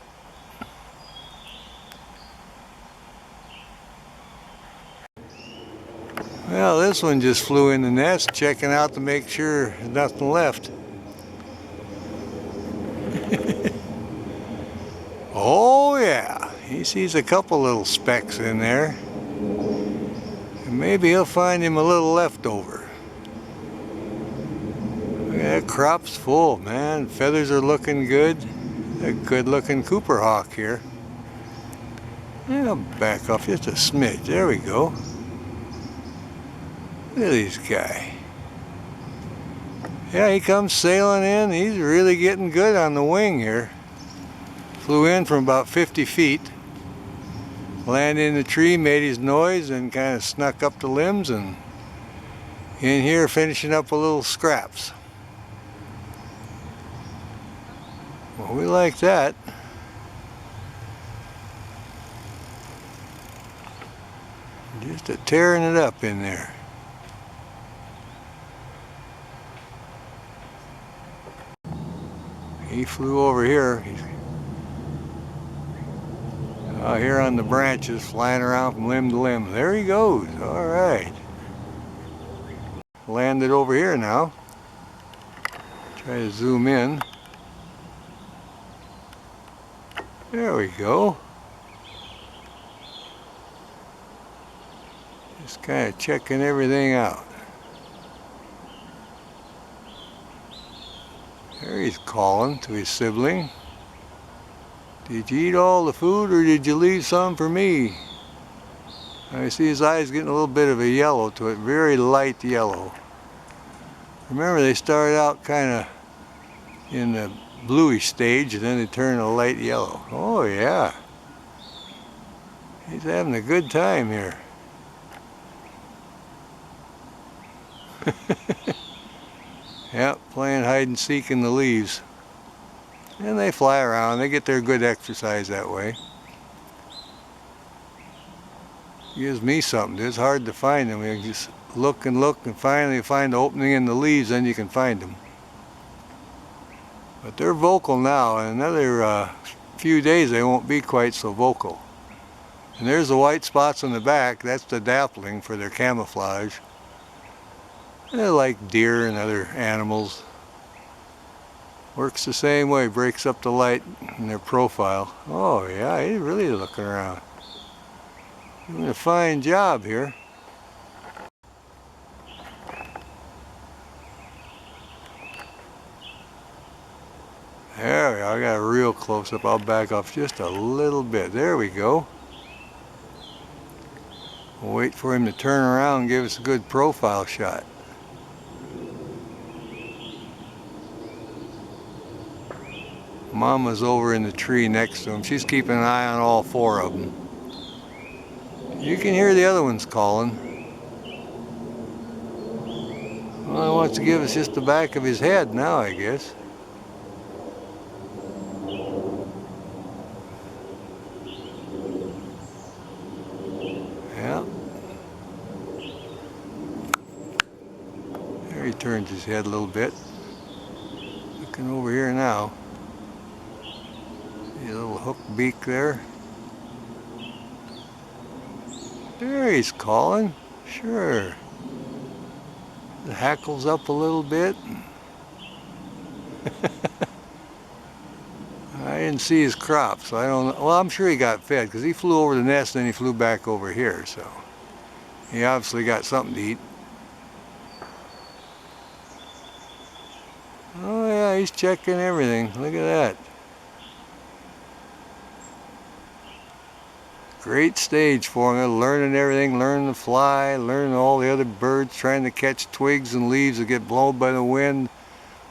Well, this one just flew in the nest, checking out to make sure there's nothing left. Oh yeah, he sees a couple little specks in there. And maybe he'll find him a little leftover. Look at that crop's full, man. Feathers are looking good. A good looking Cooper hawk here. I'll back off just a smidge. There we go. Look at this guy. Yeah, he comes sailing in. He's really getting good on the wing here. Flew in from about 50 feet, landed in the tree, made his noise, and kind of snuck up the limbs, and in here finishing up a little scraps. Well, we like that. Just a tearing it up in there. He flew over here. Here on the branches, flying around from limb to limb. There he goes. All right. Landed over here now. Try to zoom in. There we go. Just kind of checking everything out. he's calling to his sibling. Did you eat all the food or did you leave some for me? I see his eyes getting a little bit of a yellow to it, very light yellow. Remember, they start out kind of in the bluish stage and then they turn a light yellow. Oh yeah. He's having a good time here. Yep, playing hide and seek in the leaves. And they fly around. They get their good exercise that way. Gives me something. It's hard to find them. You just look and finally find the opening in the leaves, then you can find them. But they're vocal now. In another few days they won't be quite so vocal. And there's the white spots on the back. That's the dappling for their camouflage. They're like deer and other animals. Works the same way, breaks up the light in their profile. Oh yeah, he's really looking around. Doing a fine job here. There we go, I got a real close up. I'll back off just a little bit. There we go. We'll wait for him to turn around and give us a good profile shot. Mama's over in the tree next to him. She's keeping an eye on all four of them. You can hear the other ones calling. Well, he wants to give us just the back of his head now, I guess. Yeah. There he turns his head a little bit. Looking over here now. See a little hook beak there. There he's calling. Sure. The hackles up a little bit. I didn't see his crop, so I don't know. Well, I'm sure he got fed because he flew over the nest and then he flew back over here, so he obviously got something to eat. Oh yeah, he's checking everything. Look at that. Great stage for him, learning everything, learning to fly, learning all the other birds, trying to catch twigs and leaves that get blown by the wind.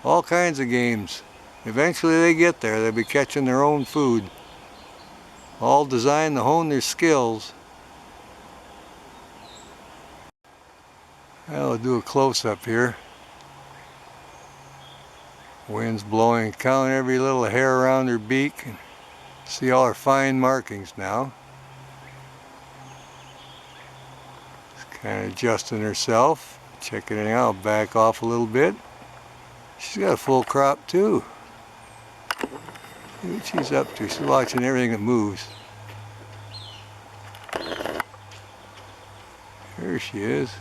All kinds of games. Eventually they get there, they'll be catching their own food. All designed to hone their skills. I'll do a close-up here. Wind's blowing, count every little hair around her beak. See all her fine markings now. Kind of adjusting herself, checking it out, back off a little bit. She's got a full crop too. See what she's up to. She's watching everything that moves. There she is.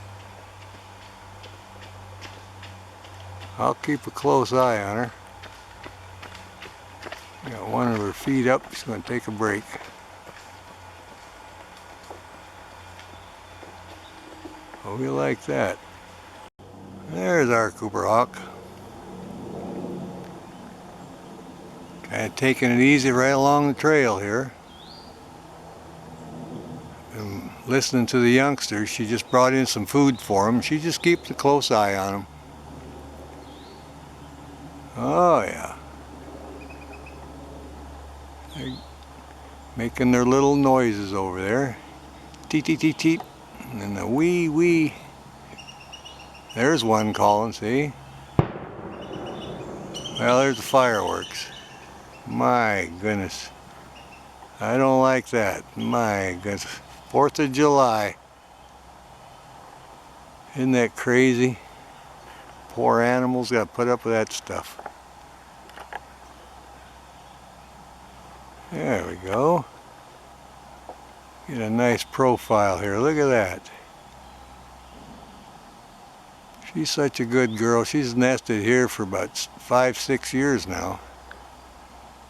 I'll keep a close eye on her. Got one of her feet up. She's going to take a break. Oh, we like that. There's our Cooper hawk. Kind of taking it easy right along the trail here. And listening to the youngsters, she just brought in some food for them. She just keeps a close eye on them. Oh yeah. They're making their little noises over there. Teet teet teet teet. And then the wee wee. There's one calling, see? Well, there's the fireworks. My goodness. I don't like that. My goodness. 4th of July. Isn't that crazy? Poor animals got to put up with that stuff. There we go. Get a nice profile here. Look at that. She's such a good girl. She's nested here for about 5-6 years now.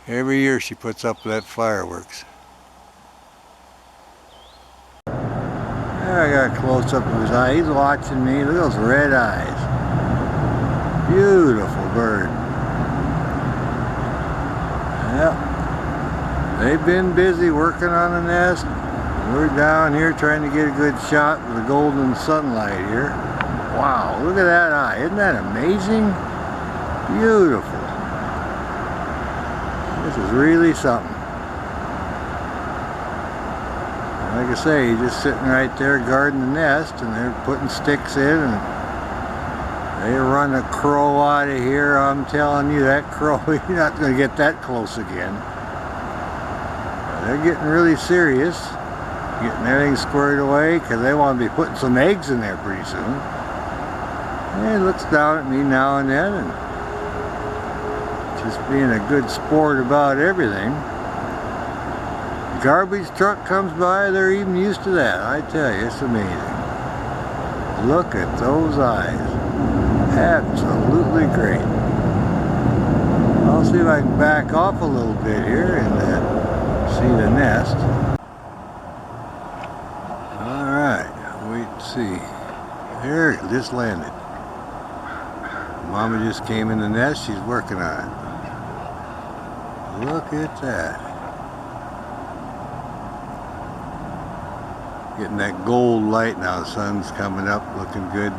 Every year she puts up that fireworks. There I got a close up of his eye. He's watching me. Look at those red eyes. Beautiful bird. Yeah, they've been busy working on the nest. We're down here trying to get a good shot with the golden sunlight here. Wow, look at that eye. Isn't that amazing? Beautiful. This is really something. Like I say, he's just sitting right there guarding the nest, and they're putting sticks in, and they run a crow out of here. I'm telling you, that crow, you're not going to get that close again. They're getting really serious, getting everything squared away, because they want to be putting some eggs in there pretty soon. And he looks down at me now and then, and just being a good sport about everything. Garbage truck comes by, they're even used to that. I tell you, it's amazing. Look at those eyes. Absolutely great. I'll see if I can back off a little bit here and see the nest. Alright, wait and see. There, it just landed. Mama just came in the nest, she's working on it. Look at that. Getting that gold light now, the sun's coming up, looking good.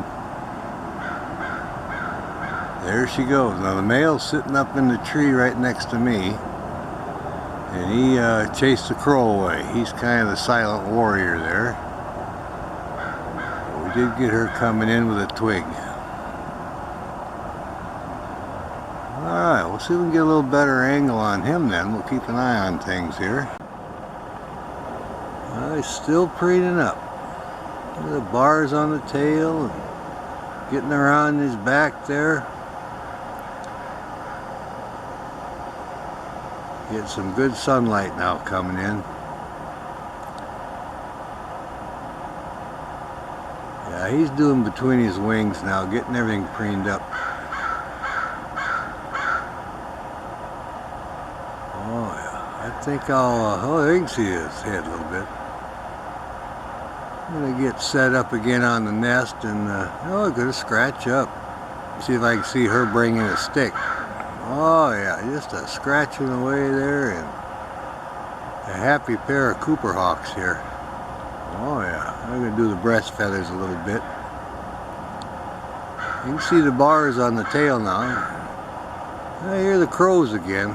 There she goes. Now the male's sitting up in the tree right next to me, and he chased the crow away. He's kind of the silent warrior there. But we did get her coming in with a twig. Alright, we'll see if we can get a little better angle on him then. We'll keep an eye on things here. He's still preening up. Look at the bars on the tail and getting around his back there. Get some good sunlight now coming in. Yeah, he's doing between his wings now, getting everything preened up. Oh yeah, I think I'll, oh, there you can see his head a little bit. I'm going to get set up again on the nest and, oh, I'm going to scratch up. See if I can see her bringing a stick. Oh yeah, just a scratching away there, and a happy pair of Cooper Hawks here. Oh yeah, I'm going to do the breast feathers a little bit. You can see the bars on the tail now. I hear the crows again.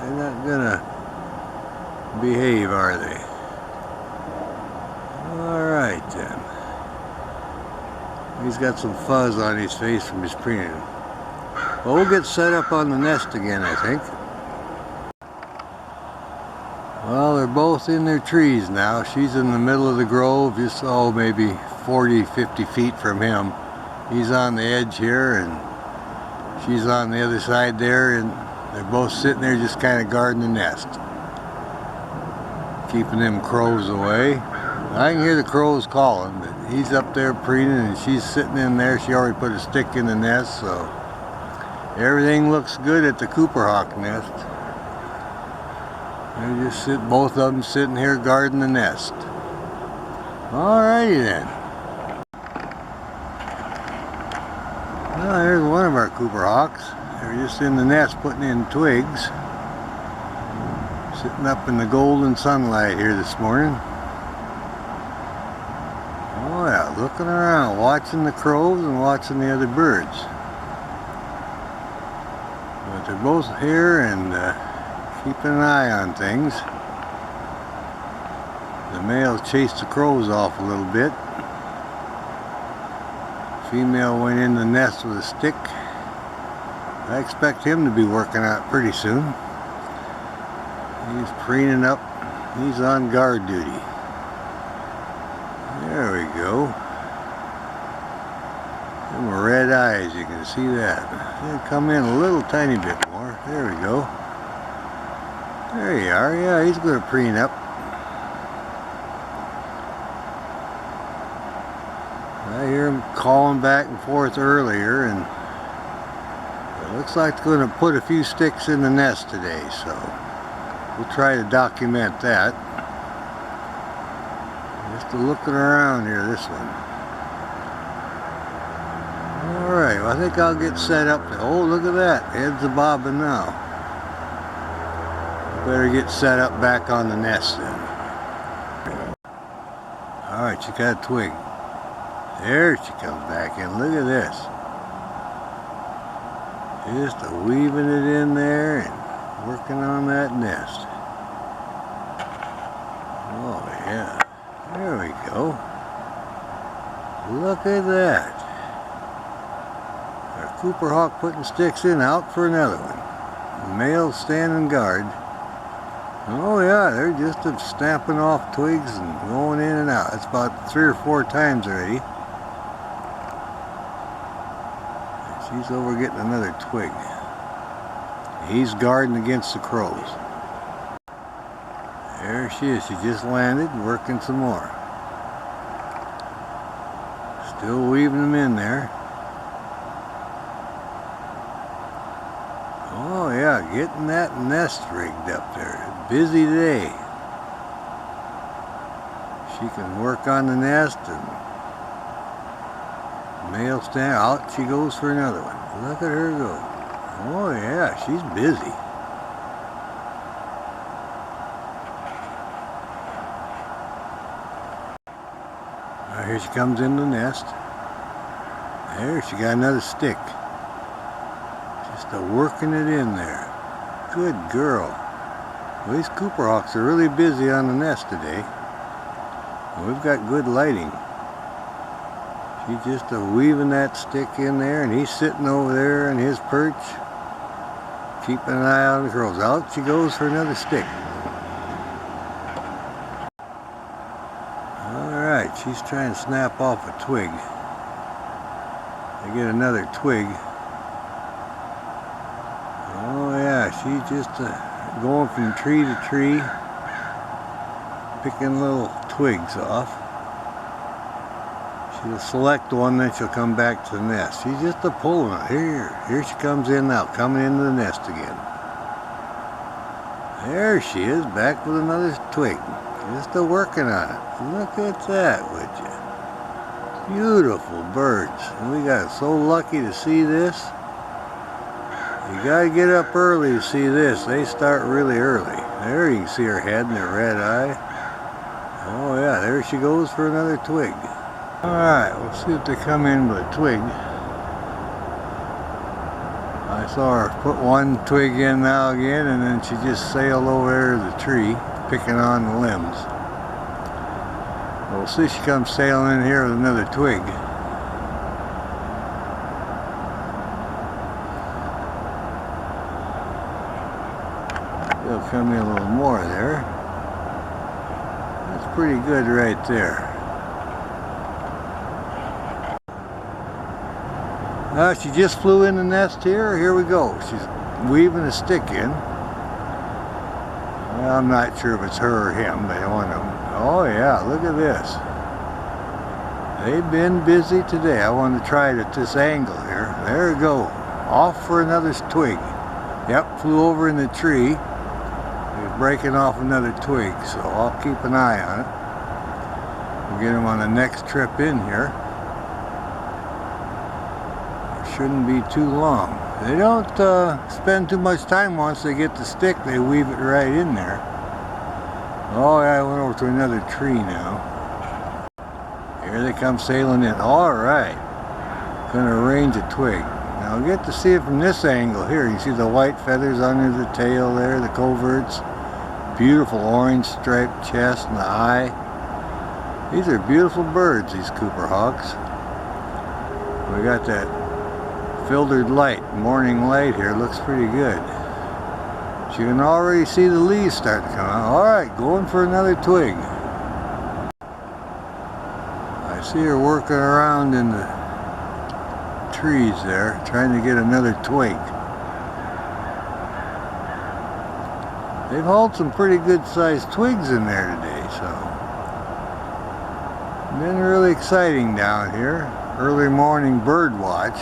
They're not going to behave, are they? Alright then. He's got some fuzz on his face from his preening. Well, we'll get set up on the nest again, I think. Well, they're both in their trees now. She's in the middle of the grove, just, oh, maybe 40, 50 feet from him. He's on the edge here, and she's on the other side there, and they're both sitting there just kind of guarding the nest. Keeping them crows away. I can hear the crows calling, but he's up there preening and she's sitting in there. She already put a stick in the nest, so everything looks good at the Cooper Hawk nest. They just both of them sitting here guarding the nest. Alrighty then. Well, there's one of our Cooper Hawks. They're just in the nest putting in twigs. Sitting up in the golden sunlight here this morning. Oh yeah, looking around, watching the crows and watching the other birds. But they're both here and keeping an eye on things. The male chased the crows off a little bit. Female went in the nest with a stick. I expect him to be working out pretty soon. He's preening up. He's on guard duty. There we go. Them red eyes, you can see that. They'll come in a little tiny bit more. There we go. There you are. Yeah, he's going to preen up. I hear him calling back and forth earlier, and it looks like they're going to put a few sticks in the nest today, so we'll try to document that. Just a looking around here, this one. Alright, well, I think I'll get set up. Oh, look at that. Heads a bobbing now. Better get set up back on the nest then. Alright, she got a twig. There she comes back in. Look at this. Just weaving it in there and working on that nest. Oh yeah. There we go. Look at that. Our Cooper hawk putting sticks in, out for another one. Male standing guard. Oh yeah, they're just snapping off twigs and going in and out. It's about 3 or 4 times already. She's over getting another twig. He's guarding against the crows. There she is. She just landed, working some more. Still weaving them in there. Oh yeah, getting that nest rigged up there. Busy day. She can work on the nest and male stand. Out she goes for another one. Look at her go. Oh yeah, she's busy. Right, here she comes in the nest. There, she got another stick. Just working it in there. Good girl. Well, these Cooper hawks are really busy on the nest today. We've got good lighting. She's just weaving that stick in there, and he's sitting over there in his perch, keeping an eye on the crows. Out she goes for another stick. Alright, she's trying to snap off a twig. I get another twig. Oh yeah, she's just going from tree to tree, picking little twigs off. She'll select one, then she'll come back to the nest. She's just pulling it. Here she comes in now, coming into the nest again. There she is, back with another twig. Just working on it. Look at that, would you? Beautiful birds. We got so lucky to see this. You gotta get up early to see this. They start really early. There you can see her head and her red eye. Oh yeah, there she goes for another twig. Alright, we'll see if they come in with a twig. I saw her put one twig in now again, and then she just sailed over there to the tree, picking on the limbs. We'll see if she comes sailing in here with another twig. There'll come in a little more there. That's pretty good right there. She just flew in the nest here. Here we go. She's weaving a stick in. Well, I'm not sure if it's her or him, but one of them. Oh yeah, look at this. They've been busy today. I wanted to try it at this angle here. There we go. Off for another twig. Yep, flew over in the tree. He's breaking off another twig, so I'll keep an eye on it. We'll get him on the next trip in here. Shouldn't be too long. They don't spend too much time once they get the stick. They weave it right in there. Oh yeah, I went over to another tree now. Here they come sailing in. Alright. Gonna arrange a twig. Now I'll get to see it from this angle here. You see the white feathers under the tail there, the coverts. Beautiful orange striped chest and the eye. These are beautiful birds, these Cooper hawks. We got that filtered light, morning light here, looks pretty good. You can already see the leaves start to come out. Alright, going for another twig. I see her working around in the trees there, trying to get another twig. They've hauled some pretty good sized twigs in there today, so been really exciting down here. Early morning bird watch.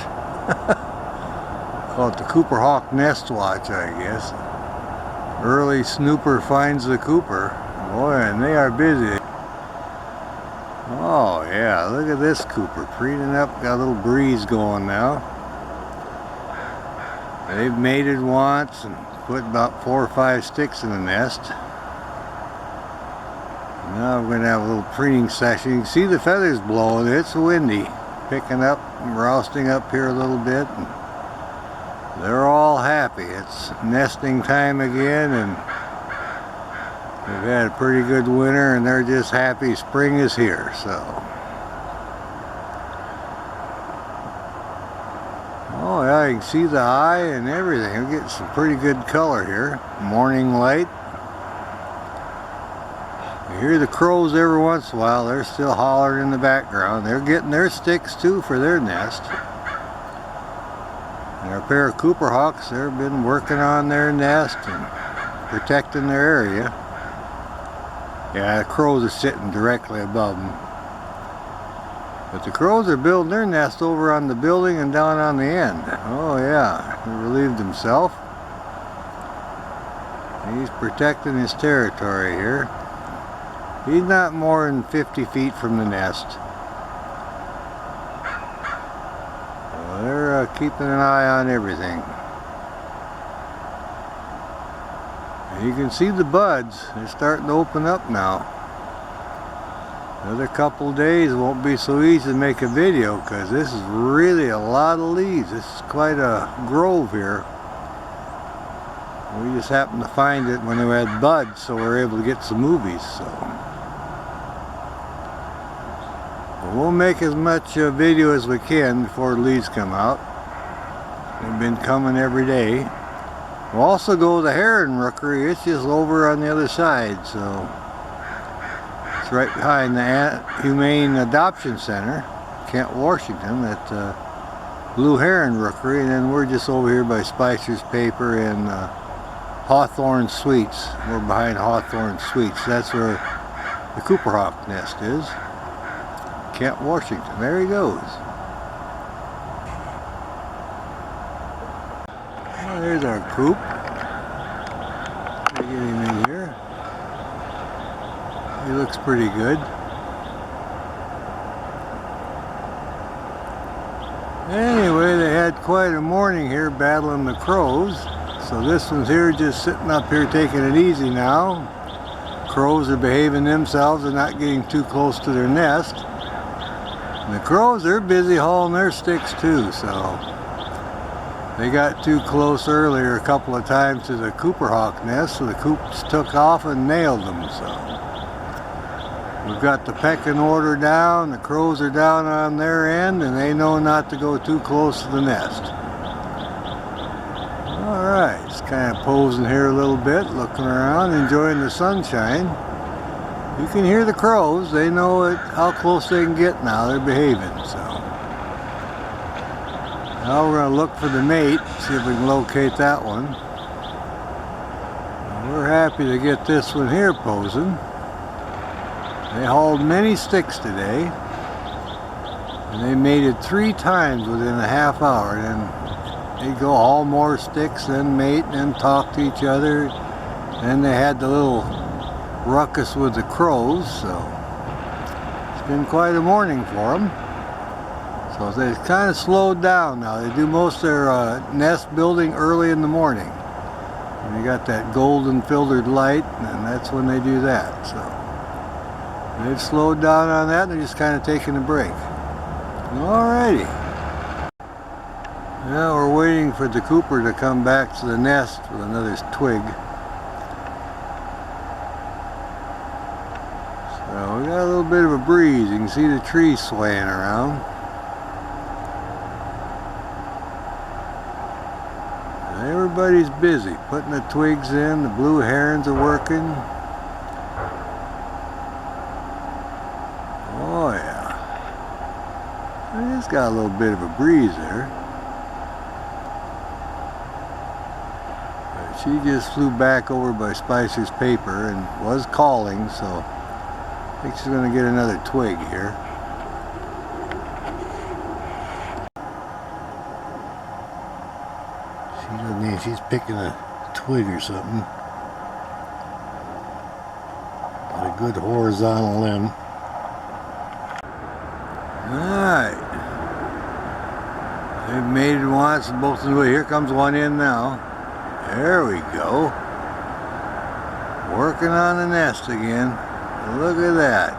Call it the Cooper hawk nest watch, I guess. Early snooper finds the Cooper. Boy, and they are busy. Oh yeah, look at this Cooper preening up, got a little breeze going now. They've mated once and put about 4 or 5 sticks in the nest. Now we're going to have a little preening session. You can see the feathers blowing. It's windy. Picking up and rousting up here a little bit. And they're all happy. It's nesting time again, and we've had a pretty good winter, and they're just happy spring is here. So, oh yeah, you can see the eye and everything. We're getting some pretty good color here. Morning light. You hear the crows every once in a while. They're still hollering in the background. They're getting their sticks too for their nest. And our pair of Cooper hawks, they've been working on their nest and protecting their area. Yeah, the crows are sitting directly above them. But the crows are building their nest over on the building and down on the end. Oh yeah, he relieved himself. He's protecting his territory here. He's not more than 50 feet from the nest. So they're keeping an eye on everything. And you can see the buds. They're starting to open up now. Another couple of days won't be so easy to make a video because this is really a lot of leaves. This is quite a grove here. We just happened to find it when they had buds, so we were able to get some movies. So we'll make as much video as we can before the leaves come out. They've been coming every day. We'll also go to the heron rookery. It's just over on the other side, so it's right behind the Humane Adoption Center, Kent, Washington, at Blue Heron Rookery, and then we're just over here by Spicer's Paper and Hawthorn Suites. We're behind Hawthorn Suites. That's where the Cooper hawk nest is. Kent, Washington. There he goes. Well, there's our coop. Get him in here. He looks pretty good. Anyway, they had quite a morning here battling the crows. So this one's here just sitting up here taking it easy now. Crows are behaving themselves and not getting too close to their nest. And the crows, they're busy hauling their sticks too, so they got too close earlier a couple of times to the Cooper hawk nest, so the coops took off and nailed them. So we've got the pecking order down. The crows are down on their end, and they know not to go too close to the nest. All right, just kind of posing here a little bit, looking around, enjoying the sunshine. You can hear the crows. They know how close they can get now. They're behaving, so. Now we're going to look for the mate, see if we can locate that one. We're happy to get this one here posing. They hauled many sticks today, and they mated 3 times within a half hour. Then they go haul more sticks, then mate, and talk to each other. Then they had the little ruckus with the crows, so it's been quite a morning for them. So they've kind of slowed down now. They do most of their nest building early in the morning. And you got that golden filtered light, and that's when they do that. So they've slowed down on that, and they're just kind of taking a break. Alrighty. Now we're waiting for the Cooper to come back to the nest with another twig. So we got a little bit of a breeze. You can see the trees swaying around. And everybody's busy putting the twigs in. The blue herons are working. Oh yeah. It's got a little bit of a breeze there. But she just flew back over by Spicer's Paper and was calling, so I think she's going to get another twig here. She doesn't need, she's picking a twig or something. Got a good horizontal limb. Alright. They've mated once, and both of them. Here comes one in now. There we go. Working on the nest again. Look at that.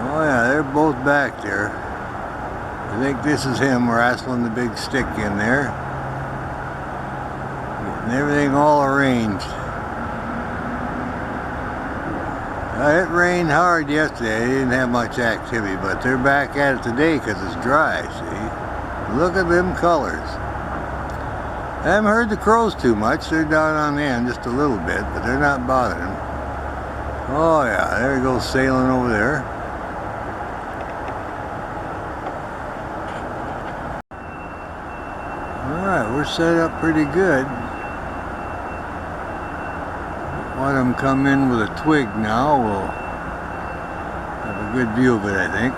Oh yeah, they're both back there. I think this is him wrestling the big stick in there. Getting everything all arranged. It rained hard yesterday. They didn't have much activity, but they're back at it today because it's dry, see? Look at them colors. I haven't heard the crows too much. They're down on the end just a little bit, but they're not bothering them. Oh yeah, there he goes sailing over there. Alright, we're set up pretty good. Let them come in with a twig now. We'll have a good view of it, I think.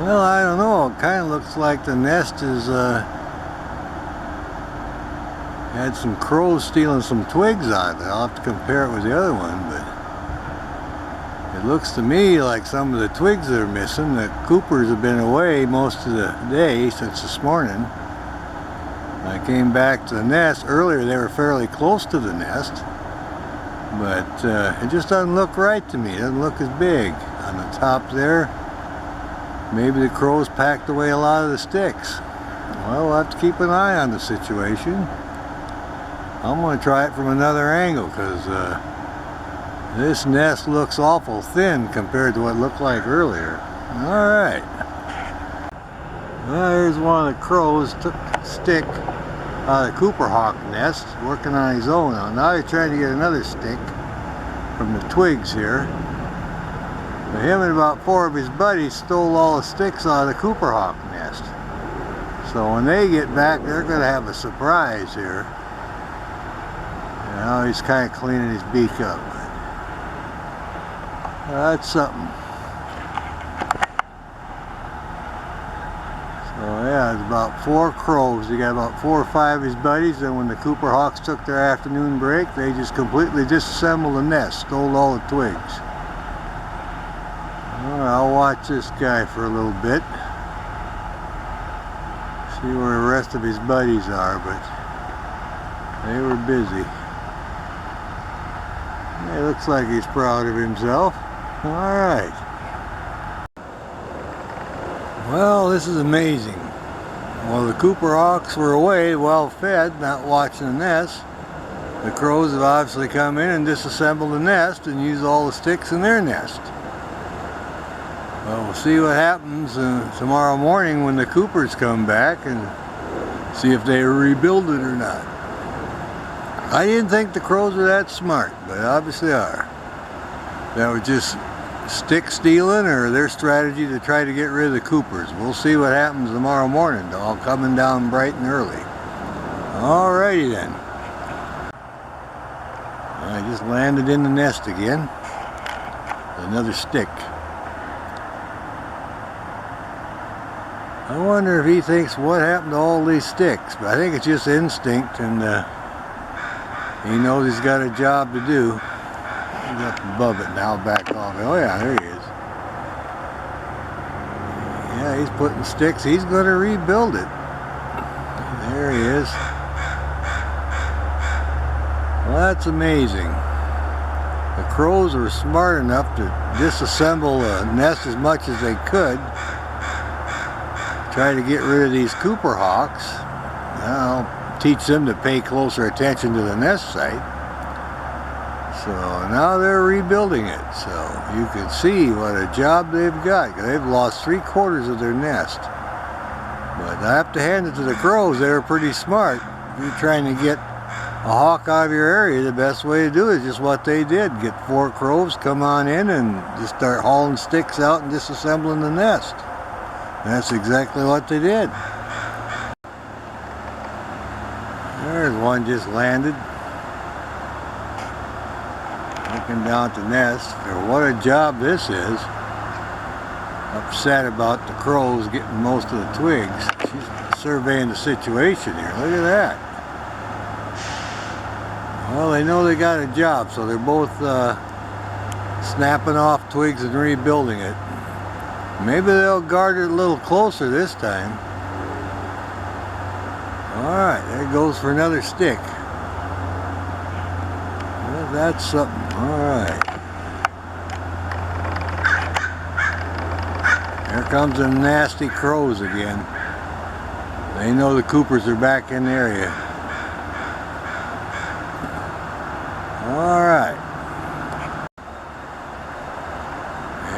Well, I don't know. It kind of looks like the nest is had some crows stealing some twigs out of it. I'll have to compare it with the other one, but it looks to me like some of the twigs that are missing. The coopers have been away most of the day since this morning. I came back to the nest earlier. They were fairly close to the nest, but it just doesn't look right to me. It doesn't look as big on the top there. Maybe the crows packed away a lot of the sticks. Well, we'll have to keep an eye on the situation. I'm going to try it from another angle because this nest looks awful thin compared to what it looked like earlier. All right. Well, here's one of the crows. Took a stick out of the Cooper hawk nest, working on his own. Now he's trying to get another stick from the twigs here. But him and about 4 of his buddies stole all the sticks out of the Cooper hawk nest. So when they get back, they're going to have a surprise here. Now he's kind of cleaning his beak up. That's something. So yeah, it's about 4 crows. He got about 4 or 5 of his buddies, and when the Cooper hawks took their afternoon break, they just completely disassembled the nest, stole all the twigs. I'll watch this guy for a little bit. See where the rest of his buddies are, but they were busy. It looks like he's proud of himself. Alright. Well, this is amazing. While the Cooper hawks were away, well fed, not watching the nest, the crows have obviously come in and disassembled the nest and used all the sticks in their nest. Well, we'll see what happens tomorrow morning when the Coopers come back and see if they rebuild it or not. I didn't think the crows were that smart, but obviously are. That was just stick stealing or their strategy to try to get rid of the Coopers. We'll see what happens tomorrow morning. They're all coming down bright and early. Alrighty then. I just landed in the nest again. Another stick. I wonder if he thinks what happened to all these sticks, but I think it's just instinct, and he knows he's got a job to do. He's up above it now, back off. Oh yeah, there he is. Yeah, he's putting sticks. He's going to rebuild it. There he is. Well, that's amazing. The crows were smart enough to disassemble the nest as much as they could. Try to get rid of these Cooper hawks. I'll teach them to pay closer attention to the nest site. So now they're rebuilding it. So you can see what a job they've got. They've lost 3/4 of their nest. But I have to hand it to the crows. They were pretty smart. If you're trying to get a hawk out of your area, the best way to do it is just what they did. Get 4 crows, come on in, and just start hauling sticks out and disassembling the nest. That's exactly what they did. There's one just landed. Looking down at the nest. What a job this is. Upset about the crows getting most of the twigs. She's surveying the situation here. Look at that. Well, they know they got a job, so they're both snapping off twigs and rebuilding it. Maybe they'll guard it a little closer this time. Alright, there goes for another stick. Well, that's something. Alright. Here comes the nasty crows again. They know the Coopers are back in the area. Alright.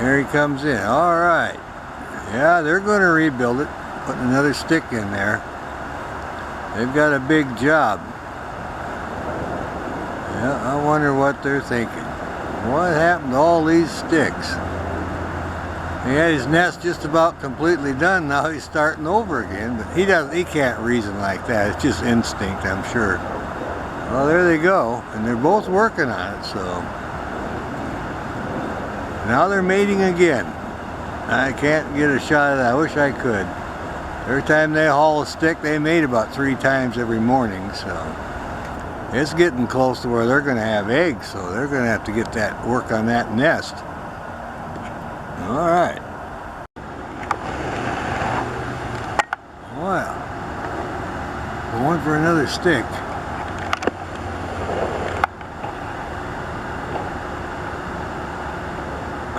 There he comes in. Alright. Yeah, they're going to rebuild it. Putting another stick in there. They've got a big job. Yeah, I wonder what they're thinking. What happened to all these sticks? He had his nest just about completely done. Now he's starting over again, but he can't reason like that. It's just instinct, I'm sure. Well, there they go, and they're both working on it, so now they're mating again. I can't get a shot of that. I wish I could. Every time they haul a stick, they mate about 3 times every morning, so it's getting close to where they're going to have eggs, so they're going to have to get that work on that nest. Alright. Wow. Going for another stick.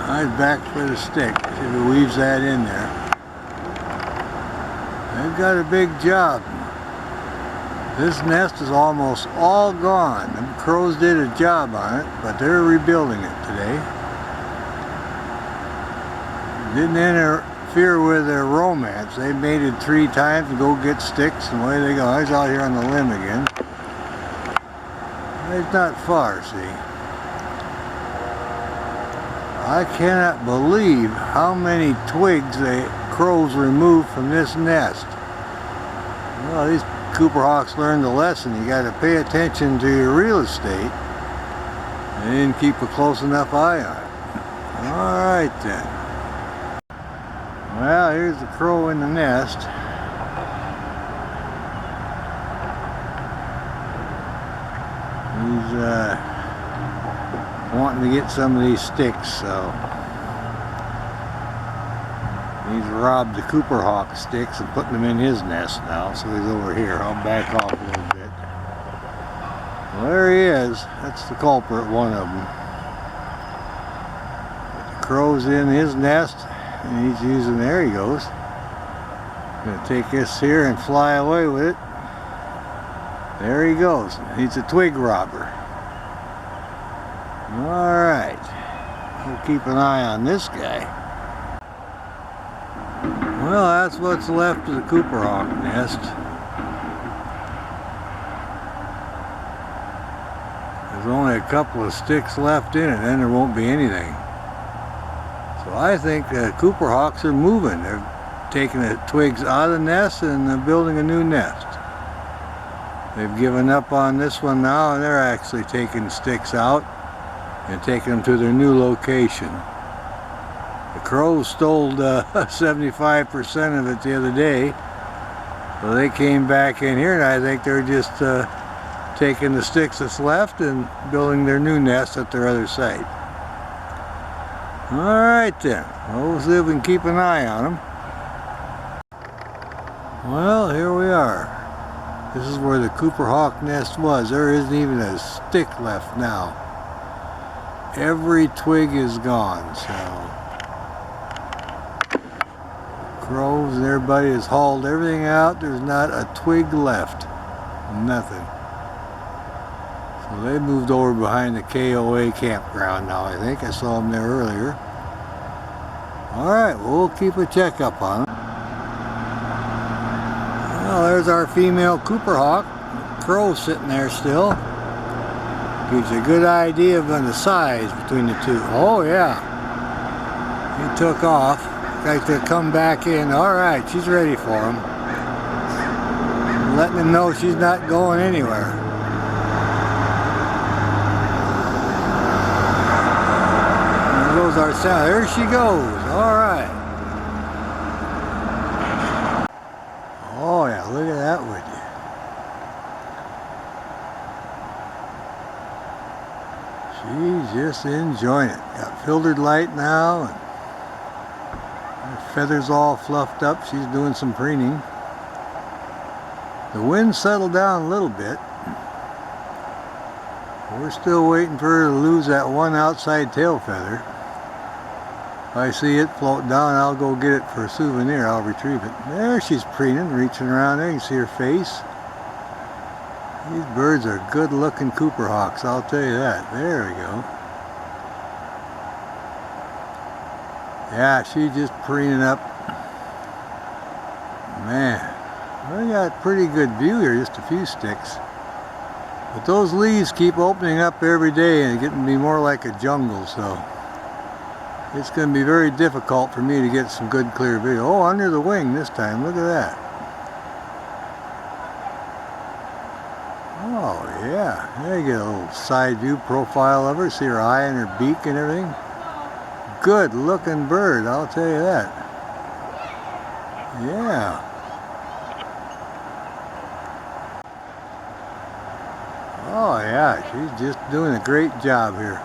Eyes back for the stick. See if it weaves that in there. They've got a big job. This nest is almost all gone. The crows did a job on it, but they're rebuilding it today. Didn't interfere with their romance. They mated 3 times and go get sticks, and away they go. He's out here on the limb again. He's not far, see. I cannot believe how many twigs the crows removed from this nest. Well, these Cooper Hawks learned the lesson. You got to pay attention to your real estate and keep a close enough eye on it. Alright then. Well, here's the crow in the nest. He's wanting to get some of these sticks, so he's robbed the Cooper Hawk sticks and putting them in his nest now, so he's over here. I'll back off a little bit. Well, there he is. That's the culprit, one of them. The crow's in his nest, and he's using, there he goes. Gonna take this here and fly away with it. There he goes. He's a twig robber. Alright. We'll keep an eye on this guy. Well, that's what's left of the Cooper Hawk nest. There's only a couple of sticks left in it, then there won't be anything. So I think the Cooper Hawks are moving. They're taking the twigs out of the nest and building a new nest. They've given up on this one now, and they're actually taking sticks out and taking them to their new location. The crows stole 75% of it the other day, so they came back in here, and I think they're just taking the sticks that's left and building their new nest at their other site. Alright then, we'll see if we can keep an eye on them. Well, here we are. This is where the Cooper Hawk nest was. There isn't even a stick left now. Every twig is gone, so crows and everybody has hauled everything out. There's not a twig left. Nothing. So they moved over behind the KOA campground now, I think. I saw them there earlier. Alright, we'll keep a checkup on them. Well, there's our female Cooper Hawk. Crow sitting there still. Gives you a good idea of the size between the two. Oh yeah. He took off. Like to come back in. Alright, she's ready for him. Letting him know she's not going anywhere. There goes our sound. There she goes. Alright. Oh yeah, look at that, would you? She's just enjoying it. Got filtered light now, and her feathers all fluffed up. She's doing some preening. The wind settled down a little bit. We're still waiting for her to lose that one outside tail feather. If I see it float down, I'll go get it for a souvenir. I'll retrieve it. There she's preening, reaching around there. You can see her face. These birds are good looking Cooper hawks, I'll tell you that. There we go. Yeah, she's just preening up. Man, we got a pretty good view here, just a few sticks. But those leaves keep opening up every day and getting to be more like a jungle, so it's going to be very difficult for me to get some good clear video. Oh, under the wing this time, look at that. Oh yeah, there you get a little side view profile of her, see her eye and her beak and everything. Good looking bird, I'll tell you that. Yeah. Oh yeah, she's just doing a great job here.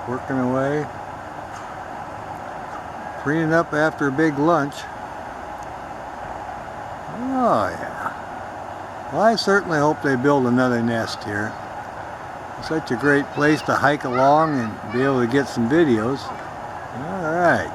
Working away. Preening up after a big lunch. Oh yeah. Well, I certainly hope they build another nest here. It's such a great place to hike along and be able to get some videos. All right.